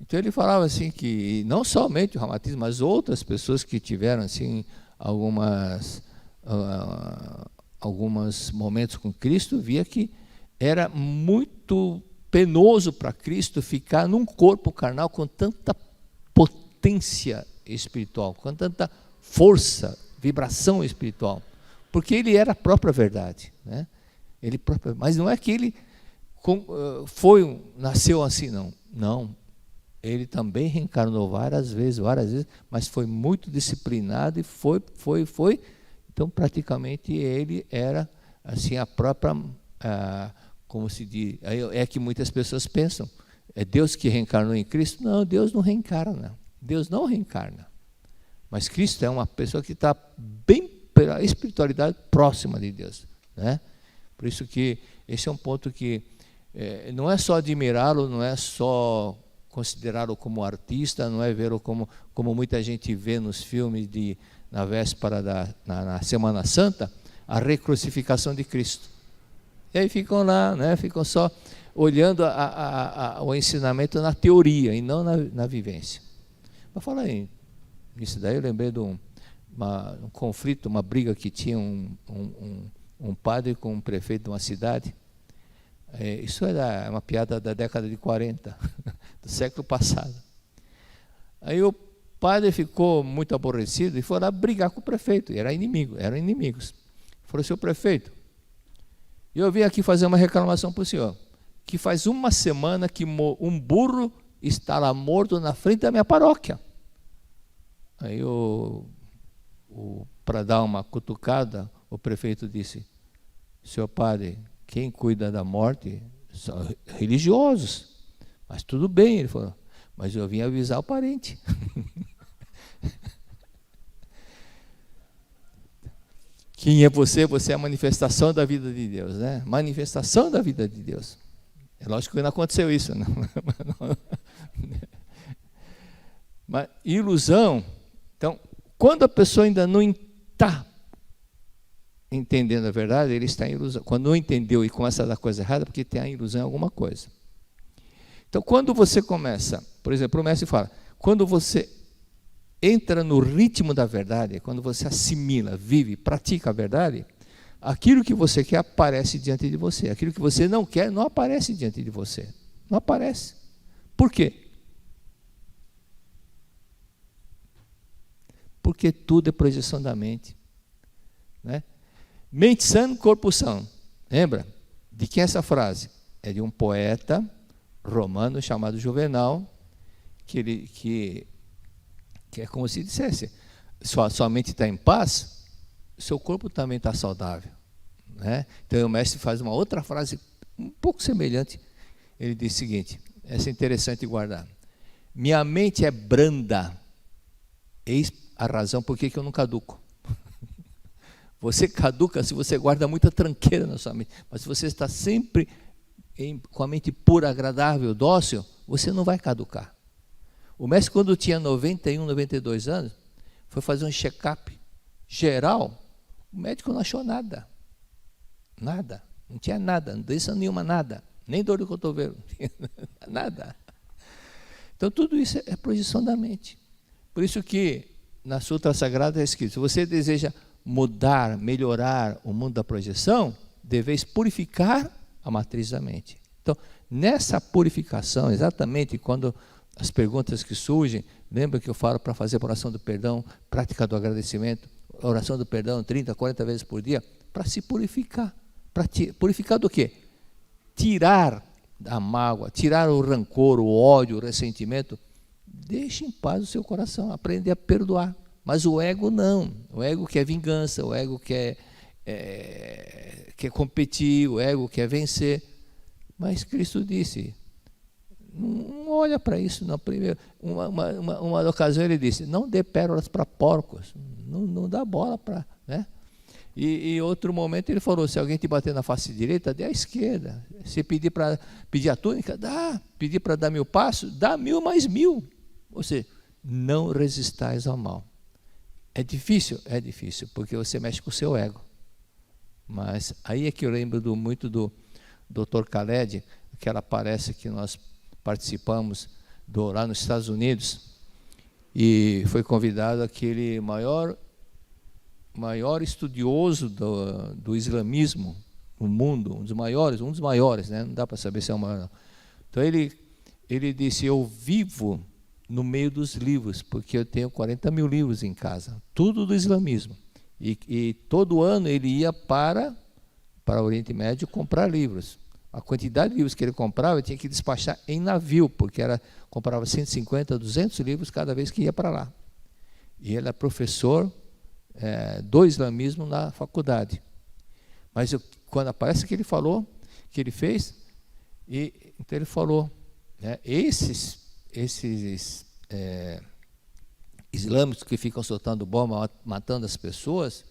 então ele falava assim que não somente o Ramatiz, mas outras pessoas que tiveram assim alguns momentos com Cristo, via que era muito penoso para Cristo ficar num corpo carnal com tanta potência espiritual, com tanta força, vibração espiritual, porque ele era a própria verdade, né? Mas não é que ele nasceu assim, não. Ele também reencarnou várias vezes, mas foi muito disciplinado e foi. Então, praticamente, ele era assim a própria, como se diz, é que muitas pessoas pensam, é Deus que reencarnou em Cristo? Não, Deus não reencarna. Mas Cristo é uma pessoa que está bem pela espiritualidade próxima de Deus, né? Por isso que esse é um ponto que não é só admirá-lo, não é só considerá-lo como artista, não é vê-lo como muita gente vê nos filmes na véspera na Semana Santa, a recrucificação de Cristo. E aí ficam lá, né, ficam só olhando o ensinamento na teoria e não na vivência. Mas fala aí, isso daí eu lembrei de um conflito, uma briga que tinha um padre com um prefeito de uma cidade. Isso era uma piada da década de 40. do século passado. Aí o padre ficou muito aborrecido e foi lá brigar com o prefeito. Eram inimigos. Falou: seu prefeito, eu vim aqui fazer uma reclamação para o senhor, que faz uma semana que um burro está lá morto na frente da minha paróquia. Aí para dar uma cutucada, o prefeito disse: senhor padre, quem cuida da morte são religiosos. Mas tudo bem, ele falou, mas eu vim avisar o parente. Quem é você? Você é a manifestação da vida de Deus, né? Manifestação da vida de Deus. É lógico que não aconteceu isso, não. Mas ilusão. Então, quando a pessoa ainda não está entendendo a verdade, ele está em ilusão. Quando não entendeu e começa a dar coisa errada, porque tem a ilusão em alguma coisa. Então, quando você começa, por exemplo, o mestre fala, quando você entra no ritmo da verdade, quando você assimila, vive, pratica a verdade, aquilo que você quer aparece diante de você. Aquilo que você não quer não aparece diante de você. Não aparece. Por quê? Porque tudo é projeção da mente. Né? Mente sã, corpo são. Lembra? De quem é essa frase? É de um poeta romano chamado Juvenal, que é como se dissesse, sua mente está em paz, seu corpo também está saudável. Né? Então o mestre faz uma outra frase um pouco semelhante. Ele diz o seguinte, essa é interessante guardar: minha mente é branda, eis a razão por que eu não caduco. Você caduca se você guarda muita tranqueira na sua mente, mas se você está sempre com a mente pura, agradável, dócil, você não vai caducar. O mestre, quando tinha 91, 92 anos, foi fazer um check-up geral, o médico não achou nada. Nada, não tinha nada, não doença nenhuma, nada, nem dor de cotovelo, nada. Então tudo isso é projeção da mente. Por isso que na Sutra Sagrada é escrito, se você deseja mudar, melhorar o mundo da projeção, deveis purificar a matriz da mente. Então, nessa purificação, exatamente quando as perguntas que surgem, lembra que eu falo para fazer a oração do perdão, prática do agradecimento, oração do perdão 30, 40 vezes por dia, para se purificar. Purificar do quê? Tirar a mágoa, tirar o rancor, o ódio, o ressentimento. Deixe em paz o seu coração, aprender a perdoar. Mas o ego não. O ego quer vingança, o ego quer competir, o ego quer vencer. Mas Cristo disse, não olha para isso. Não. Primeiro, uma ocasião ele disse, não dê pérolas para porcos, não dá bola para... Né? E outro momento ele falou, se alguém te bater na face direita, dê à esquerda. Se pedir a túnica, dá. Pedir para dar 1000 passos, dá 1000 mais 1000. Ou seja, não resistais ao mal. É difícil? É difícil, porque você mexe com o seu ego. Mas aí é que eu lembro muito do Dr. Khaled, aquela palestra que nós participamos lá nos Estados Unidos, e foi convidado aquele maior estudioso do islamismo no mundo, um dos maiores, né? Não dá para saber se é o maior. Então ele disse, eu vivo no meio dos livros, porque eu tenho 40 mil livros em casa, tudo do islamismo. E todo ano ele ia para o Oriente Médio comprar livros. A quantidade de livros que ele comprava, ele tinha que despachar em navio, porque comprava 150, 200 livros cada vez que ia para lá. E ele é professor do islamismo na faculdade. Mas quando aparece que ele falou, que ele fez, então ele falou, né, esses islâmicos que ficam soltando bomba, matando as pessoas,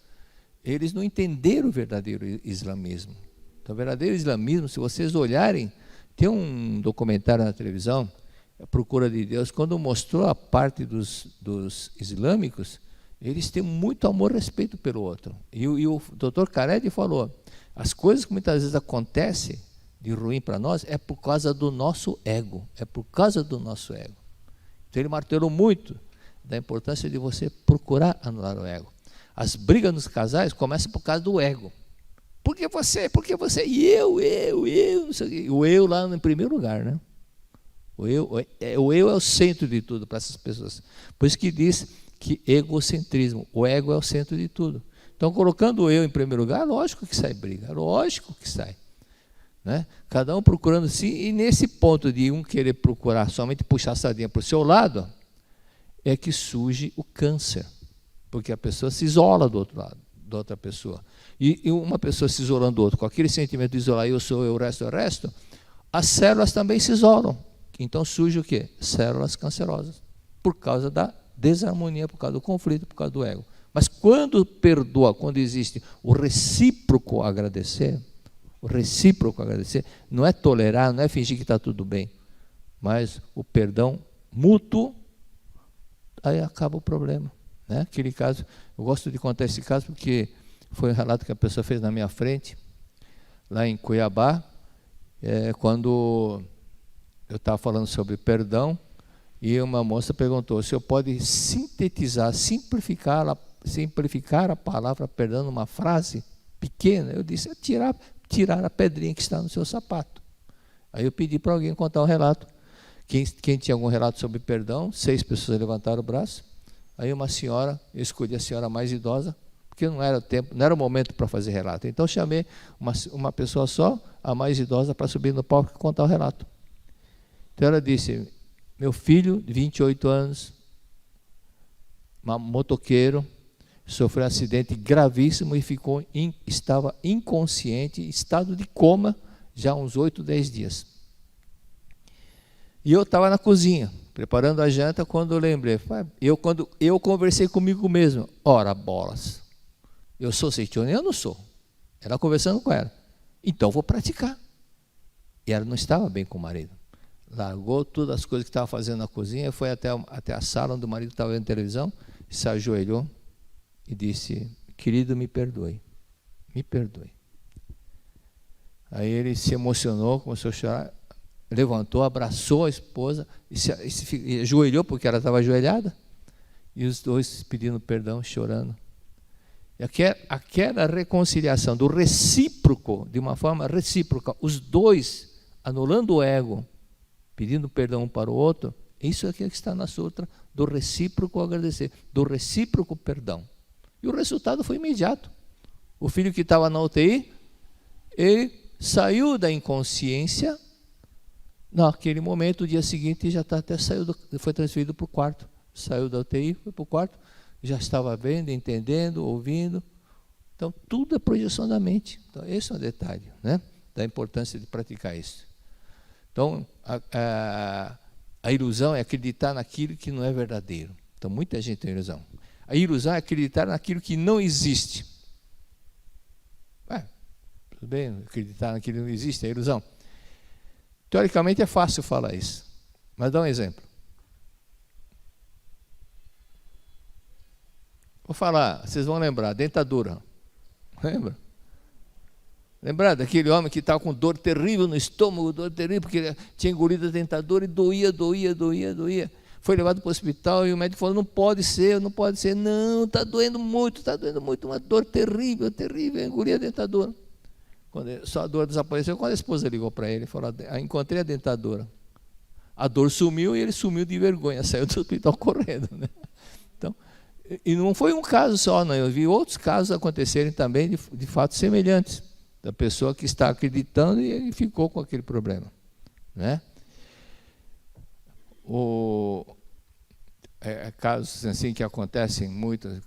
eles não entenderam o verdadeiro islamismo. Então, o verdadeiro islamismo, se vocês olharem, tem um documentário na televisão, A Procura de Deus, quando mostrou a parte dos islâmicos, eles têm muito amor e respeito pelo outro. E o Dr. Khaled falou, as coisas que muitas vezes acontecem de ruim para nós é por causa do nosso ego. É por causa do nosso ego. Então ele martelou muito da importância de você procurar anular o ego. As brigas nos casais começam por causa do ego. Por que você? E eu, não sei o quê. O eu lá em primeiro lugar, né? O eu é o centro de tudo para essas pessoas. Por isso que diz que egocentrismo, o ego é o centro de tudo. Então, colocando o eu em primeiro lugar, lógico que sai briga, lógico que sai. Né? Cada um procurando si, e nesse ponto de um querer procurar somente puxar a sardinha para o seu lado, é que surge o câncer, porque a pessoa se isola do outro lado, da outra pessoa. E uma pessoa se isolando do outro, com aquele sentimento de isolar, eu sou eu, o resto é o resto, as células também se isolam. Então surge o quê? Células cancerosas, por causa da desarmonia, por causa do conflito, por causa do ego. Mas quando perdoa, quando existe o recíproco agradecer, não é tolerar, não é fingir que está tudo bem, mas o perdão mútuo, aí acaba o problema. Né? Aquele caso, eu gosto de contar esse caso porque foi um relato que a pessoa fez na minha frente, lá em Cuiabá, quando eu estava falando sobre perdão, e uma moça perguntou: o senhor pode sintetizar, simplificar a palavra perdão numa frase pequena? Eu disse: tirar a pedrinha que está no seu sapato. Aí eu pedi para alguém contar um relato. Quem tinha algum relato sobre perdão? 6 pessoas levantaram o braço. Aí uma senhora, eu escolhi a senhora mais idosa, porque não era o momento para fazer relato. Então chamei uma pessoa só, a mais idosa, para subir no palco e contar o relato. Então ela disse: meu filho, de 28 anos, motoqueiro, sofreu um acidente gravíssimo e estava inconsciente, em estado de coma, já há uns 8, 10 dias. E eu estava na cozinha, preparando a janta, quando eu lembrei, quando eu conversei comigo mesmo, ora bolas, eu sou Seitione? Eu não sou. Ela conversando com ela, então vou praticar. E ela não estava bem com o marido. Largou todas as coisas que estava fazendo na cozinha, foi até a sala onde o marido estava vendo televisão, se ajoelhou e disse: querido, me perdoe, me perdoe. Aí ele se emocionou, começou a chorar, levantou, abraçou a esposa e ajoelhou, porque ela estava ajoelhada, e os dois pedindo perdão, chorando. E aquela reconciliação do recíproco, de uma forma recíproca, os dois anulando o ego, pedindo perdão um para o outro, isso é que está na sutra do recíproco agradecer, do recíproco perdão. E o resultado foi imediato. O filho que estava na UTI, ele saiu da inconsciência, naquele momento, o dia seguinte, já foi transferido para o quarto. Saiu da UTI, foi para o quarto, já estava vendo, entendendo, ouvindo. Então, tudo é projeção da mente. Então, esse é um detalhe, né, da importância de praticar isso. Então, a ilusão é acreditar naquilo que não é verdadeiro. Então, muita gente tem ilusão. A ilusão é acreditar naquilo que não existe. Tudo bem, acreditar naquilo que não existe, é ilusão. Teoricamente é fácil falar isso, mas dá um exemplo. Vou falar, vocês vão lembrar, dentadura. Lembra? Lembrar daquele homem que estava com dor terrível no estômago, dor terrível, porque ele tinha engolido a dentadura e doía. Foi levado para o hospital e o médico falou: não pode ser. Não, está doendo muito, uma dor terrível, engoli a dentadura. Só a dor desapareceu quando a esposa ligou para ele e falou: encontrei a dentadura. A dor sumiu e ele sumiu de vergonha, saiu do hospital correndo. Né? Então, e não foi um caso só, não. Eu vi outros casos acontecerem também de fatos semelhantes, da pessoa que está acreditando e ele ficou com aquele problema. Né? Casos assim que acontecem muito.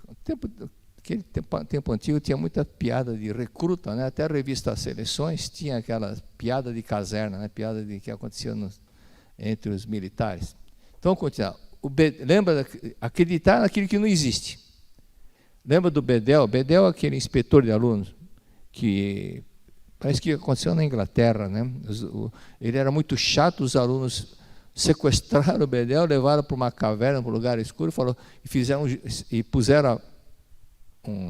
Aquele tempo antigo tinha muita piada de recruta, né? Até a revista Seleções tinha aquela piada de caserna, né? Piada que acontecia entre os militares. Então, continuar. Lembra de acreditar naquilo que não existe. Lembra do Bedel? Bedel é aquele inspetor de alunos que parece que aconteceu na Inglaterra, né? Ele era muito chato, os alunos sequestraram o Bedel, levaram para uma caverna, para um lugar escuro, e puseram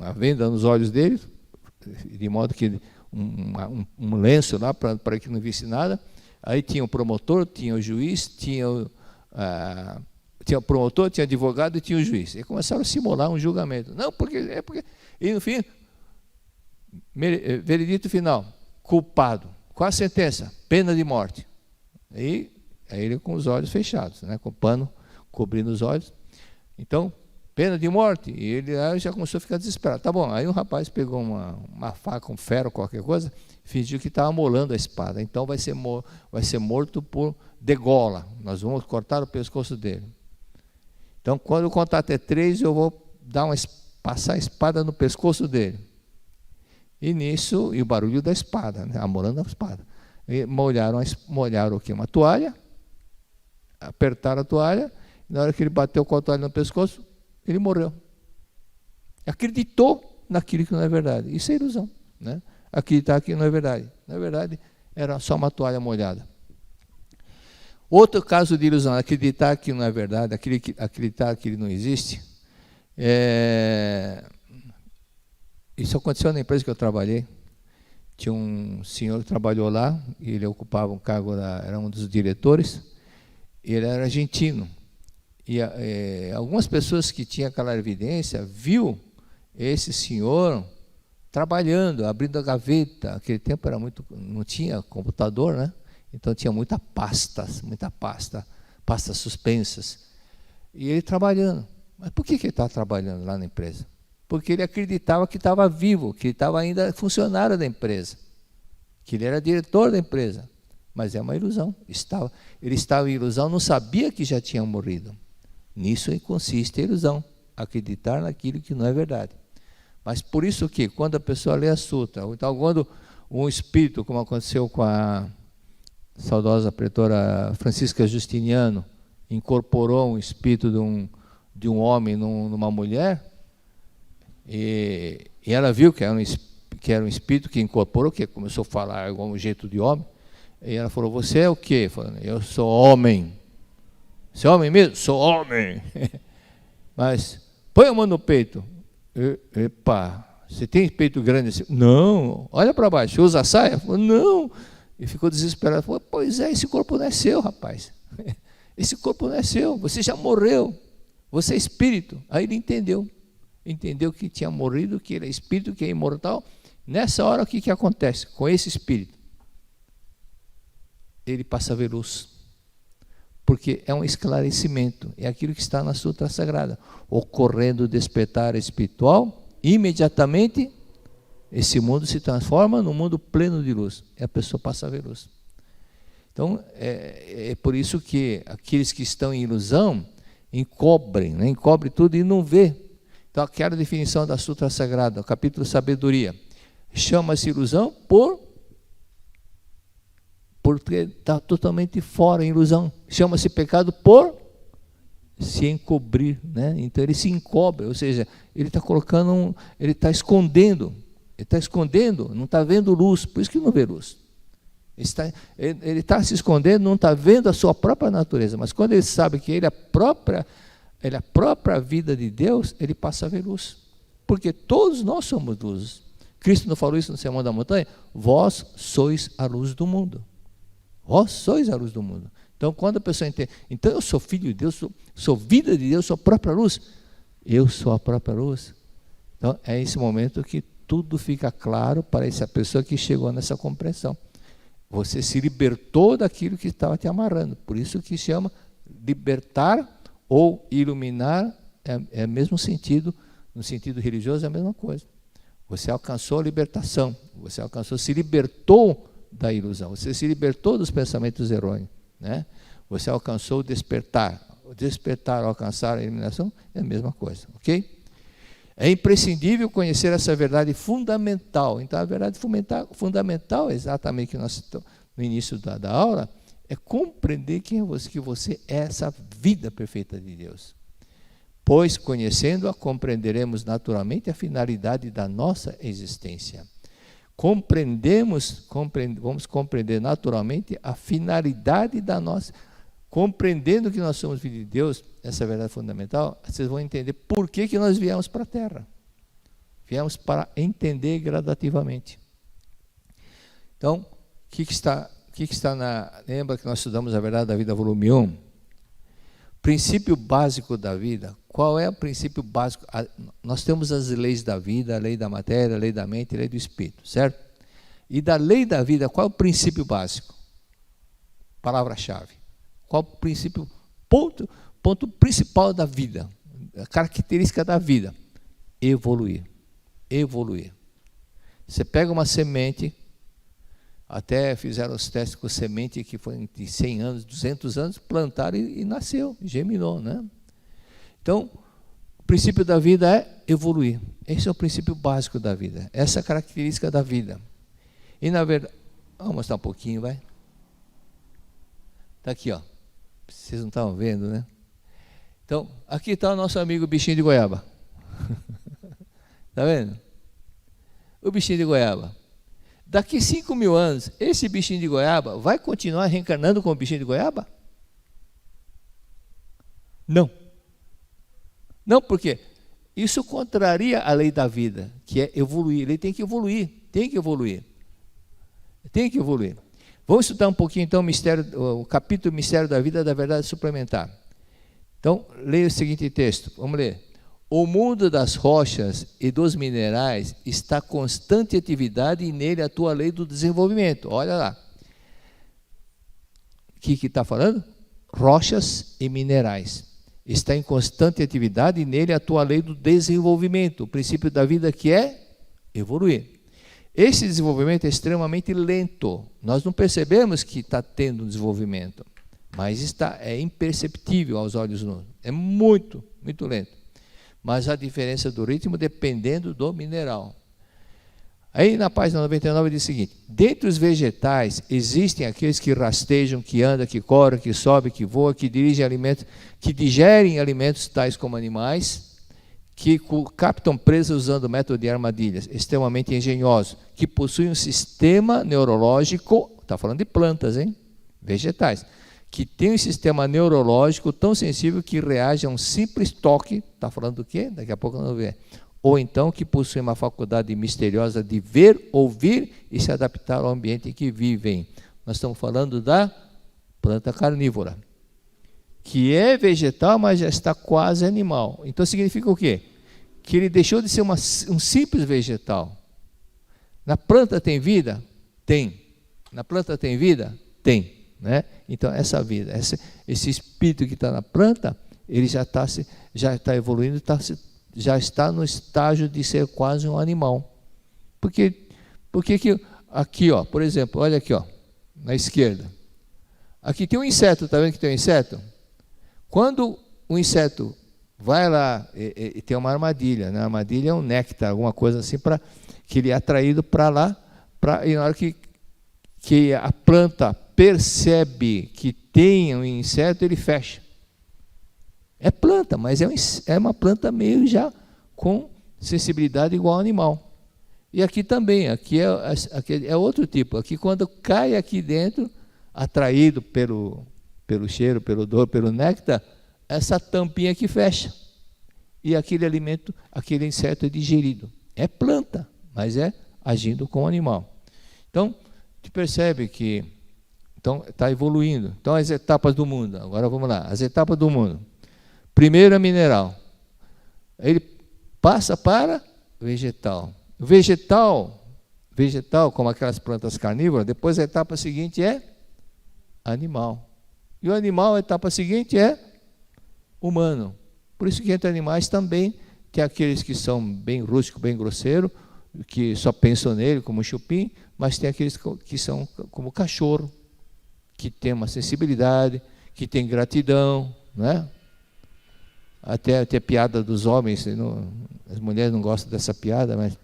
a venda nos olhos dele, de modo que um lenço lá para que não visse nada. Aí tinha o promotor, tinha o juiz, tinha o promotor, tinha o advogado e tinha o juiz. E começaram a simular um julgamento. Não, porque e no fim, veredito final, culpado. Qual a sentença? Pena de morte. E ele com os olhos fechados, né? Com pano cobrindo os olhos. Então, pena de morte. E ele aí já começou a ficar desesperado. Tá bom, aí o rapaz pegou uma faca, um ferro, qualquer coisa, fingiu que estava molando a espada. Então vai ser morto por degola. Nós vamos cortar o pescoço dele. Então, quando eu contar até 3, eu vou passar a espada no pescoço dele. E nisso, e o barulho da espada, né? Amolando a espada. E molharam o quê? Uma toalha, apertaram a toalha, e na hora que ele bateu com a toalha no pescoço, ele morreu. Acreditou naquilo que não é verdade. Isso é ilusão, né? Acreditar que não é verdade. Na verdade, era só uma toalha molhada. Outro caso de ilusão, acreditar que não é verdade, acreditar que ele não existe. Isso aconteceu na empresa que eu trabalhei. Tinha um senhor que trabalhou lá, e ele ocupava um cargo, era um dos diretores, e ele era argentino. E algumas pessoas que tinham aquela evidência viu esse senhor trabalhando, abrindo a gaveta. Naquele tempo não tinha computador, né? Então tinha muita pastas suspensas. E ele trabalhando. Mas por que ele estava trabalhando lá na empresa? Porque ele acreditava que estava vivo, que ele estava ainda funcionário da empresa, que ele era diretor da empresa. Mas é uma ilusão. Ele estava em ilusão, não sabia que já tinha morrido. Nisso consiste a ilusão, acreditar naquilo que não é verdade. Mas por isso que, quando a pessoa lê a sutra, ou então quando um espírito, como aconteceu com a saudosa pretora Francisca Justiniano, incorporou um espírito de um homem numa mulher, e ela viu que era um espírito que incorporou, que começou a falar igual um jeito de homem, e ela falou: você é o quê? Falando: eu sou homem. Você é homem mesmo? Sou homem. Mas põe a mão no peito. Epa, você tem peito grande assim? Não. Olha para baixo. Usa a saia? Falou: não. E ficou desesperado. Falou: pois é, esse corpo não é seu, rapaz. Esse corpo não é seu. Você já morreu. Você é espírito. Aí ele entendeu. Entendeu que tinha morrido, que ele é espírito, que é imortal. Nessa hora, o que acontece com esse espírito? Ele passa a ver luz. Porque é um esclarecimento, é aquilo que está na Sutra Sagrada. Ocorrendo o despertar espiritual, imediatamente esse mundo se transforma num mundo pleno de luz. E a pessoa passa a ver luz. Então, é por isso que aqueles que estão em ilusão encobrem, né? Encobrem tudo e não vê. Então, aquela definição da Sutra Sagrada, o capítulo Sabedoria, chama-se ilusão porque está totalmente fora, em ilusão. Chama-se pecado por se encobrir, né? Então ele se encobre, ou seja, ele está ele está escondendo, não está vendo luz, por isso que não vê luz. Ele está se escondendo, não está vendo a sua própria natureza, mas quando ele sabe que ele é a própria vida de Deus, ele passa a ver luz, porque todos nós somos luzes. Cristo não falou isso no Sermão da Montanha? Vós sois a luz do mundo. Vós sois a luz do mundo. Então, quando a pessoa entende, então eu sou filho de Deus, sou vida de Deus, sou a própria luz. Eu sou a própria luz. Então, é esse momento que tudo fica claro para essa pessoa que chegou nessa compreensão. Você se libertou daquilo que estava te amarrando. Por isso que chama libertar ou iluminar, é o mesmo sentido, no sentido religioso é a mesma coisa. Você alcançou a libertação, se libertou da ilusão, você se libertou dos pensamentos errôneos, né? Você alcançou o despertar. O despertar, alcançar a iluminação é a mesma coisa, ok? É imprescindível conhecer essa verdade fundamental. Então, a verdade fundamental, exatamente que nós no início da aula, é compreender quem é você, que você é essa vida perfeita de Deus. Pois, conhecendo-a, compreenderemos naturalmente a finalidade da nossa existência. Vamos compreender naturalmente a finalidade da nossa. Compreendendo que nós somos filhos de Deus, essa verdade fundamental, vocês vão entender por que nós viemos para a Terra. Viemos para entender gradativamente. Então, o que está lembra que nós estudamos a verdade da vida, volume 1? Princípio básico da vida. Qual é o princípio básico? Nós temos as leis da vida, a lei da matéria, a lei da mente, a lei do espírito, certo? E da lei da vida, qual é o princípio básico? Palavra-chave. Qual o princípio, ponto principal da vida, a característica da vida? Evoluir. Evoluir. Você pega uma semente, até fizeram os testes com semente que foi de 100 anos, 200 anos, plantaram e nasceu, germinou, né? Então, o princípio da vida é evoluir. Esse é o princípio básico da vida. Essa é a característica da vida. E na verdade, vamos mostrar um pouquinho, vai. Está aqui, ó. Vocês não estavam vendo, né? Então, aqui está o nosso amigo bichinho de goiaba. Está vendo? O bichinho de goiaba. Daqui 5.000 anos, esse bichinho de goiaba vai continuar reencarnando como bichinho de goiaba? Não. Não, porque isso contraria a lei da vida, que é evoluir. Ele tem que evoluir, tem que evoluir. Tem que evoluir. Vamos estudar um pouquinho, então, o capítulo Mistério da Vida da Verdade Suplementar. Então, leia o seguinte texto. Vamos ler. O mundo das rochas e dos minerais está em constante atividade e nele atua a lei do desenvolvimento. Olha lá. O que está falando? Rochas e minerais. Está em constante atividade e nele atua a lei do desenvolvimento. O princípio da vida que é evoluir. Esse desenvolvimento é extremamente lento. Nós não percebemos que está tendo um desenvolvimento, mas é imperceptível aos olhos nus. É muito, muito lento. Mas a diferença do ritmo dependendo do mineral. Aí na página 99 diz o seguinte: dentre os vegetais existem aqueles que rastejam, que andam, que correm, que sobem, que voam, que dirigem alimentos, que digerem alimentos tais como animais, que captam presas usando o método de armadilhas, extremamente engenhoso, que possuem um sistema neurológico, está falando de plantas, hein? Vegetais, que tem um sistema neurológico tão sensível que reage a um simples toque, está falando do quê? Daqui a pouco nós vamos ver. Ou então que possui uma faculdade misteriosa de ver, ouvir e se adaptar ao ambiente em que vivem. Nós estamos falando da planta carnívora, que é vegetal, mas já está quase animal. Então significa o quê? Que ele deixou de ser um simples vegetal. Na planta tem vida? Tem. Na planta tem vida? Tem. Né? Então essa vida, esse espírito que está na planta, ele já está evoluindo, já está no estágio de ser quase um animal. Porque que aqui, ó, por exemplo, olha aqui, ó, na esquerda. Aqui tem um inseto, está vendo que tem um inseto? Quando o inseto vai lá e tem uma armadilha, né? A armadilha é um néctar, alguma coisa assim, que ele é atraído para lá, e na hora que a planta percebe que tem um inseto, ele fecha. É planta, mas é uma planta meio já com sensibilidade igual ao animal. E aqui também, aqui é outro tipo. Aqui quando cai aqui dentro, atraído pelo cheiro, pelo odor, pelo néctar, essa tampinha aqui fecha. E aquele alimento, aquele inseto é digerido. É planta, mas é agindo com o animal. Então, te percebe que está evoluindo. Então, as etapas do mundo. Agora vamos lá. As etapas do mundo. Primeiro é mineral. Ele passa para vegetal. Vegetal, como aquelas plantas carnívoras, depois a etapa seguinte é animal. E o animal, a etapa seguinte é humano. Por isso que entre animais também tem aqueles que são bem rústicos, bem grosseiros, que só pensam nele como chupim, mas tem aqueles que são como cachorro, que tem uma sensibilidade, que tem gratidão, né? Até piada dos homens, as mulheres não gostam dessa piada, mas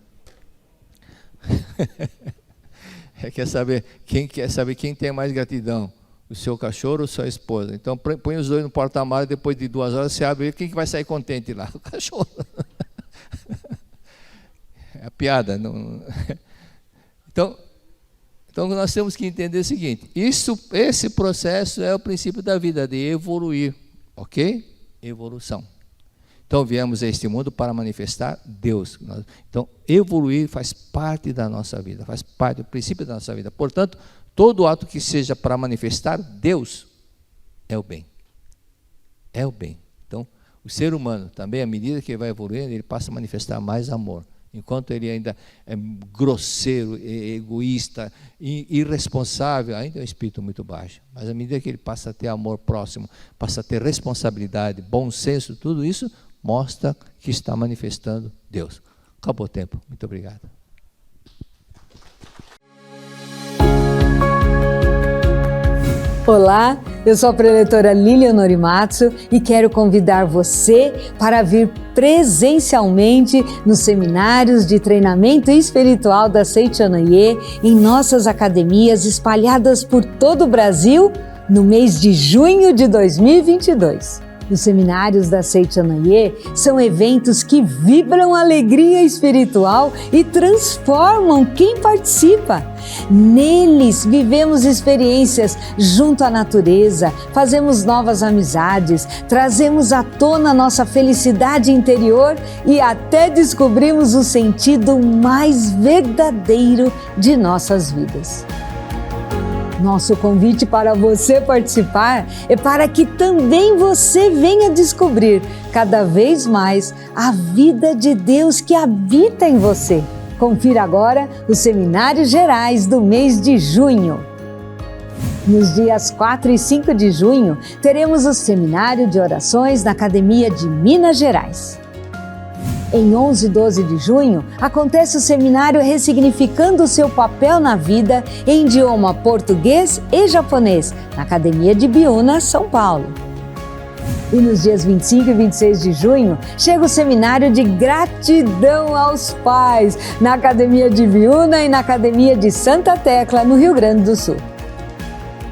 quer saber quem tem mais gratidão, o seu cachorro ou sua esposa. Então põe os dois no porta-malas, depois de 2 horas você abre, quem que vai sair contente lá? O cachorro. É a piada. Não... Então nós temos que entender o seguinte: esse processo é o princípio da vida, de evoluir, ok? Evolução. Então viemos a este mundo para manifestar Deus. Então evoluir faz parte da nossa vida, faz parte do princípio da nossa vida. Portanto, todo ato que seja para manifestar Deus é o bem. É o bem. Então, o ser humano também, à medida que ele vai evoluindo, ele passa a manifestar mais amor. Enquanto ele ainda é grosseiro, egoísta, irresponsável, ainda é um espírito muito baixo. Mas à medida que ele passa a ter amor próximo, passa a ter responsabilidade, bom senso, tudo isso mostra que está manifestando Deus. Acabou o tempo. Muito obrigado. Olá, eu sou a preletora Lilian Norimatsu e quero convidar você para vir presencialmente nos seminários de treinamento espiritual da Seichonoye em nossas academias espalhadas por todo o Brasil no mês de junho de 2022. Os seminários da Seichonoye são eventos que vibram alegria espiritual e transformam quem participa. Neles vivemos experiências junto à natureza, fazemos novas amizades, trazemos à tona nossa felicidade interior e até descobrimos o sentido mais verdadeiro de nossas vidas. Nosso convite para você participar é para que também você venha descobrir cada vez mais a vida de Deus que habita em você. Confira agora os seminários gerais do mês de junho. Nos dias 4 e 5 de junho, teremos o seminário de orações na Academia de Minas Gerais. Em 11 e 12 de junho, acontece o seminário Ressignificando o seu papel na vida em idioma português e japonês, na Academia de Biúna, São Paulo. E nos dias 25 e 26 de junho, chega o seminário de Gratidão aos Pais, na Academia de Biúna e na Academia de Santa Tecla, no Rio Grande do Sul.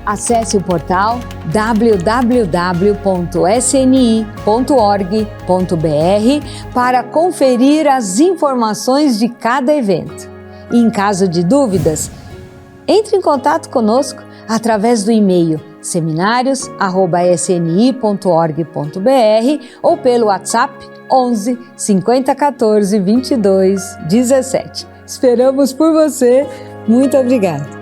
Acesse o portal www.sni.org.br para conferir as informações de cada evento. E em caso de dúvidas, entre em contato conosco através do e-mail seminarios@sni.org.br ou pelo WhatsApp 11 50 14 22 17. Esperamos por você. Muito obrigada.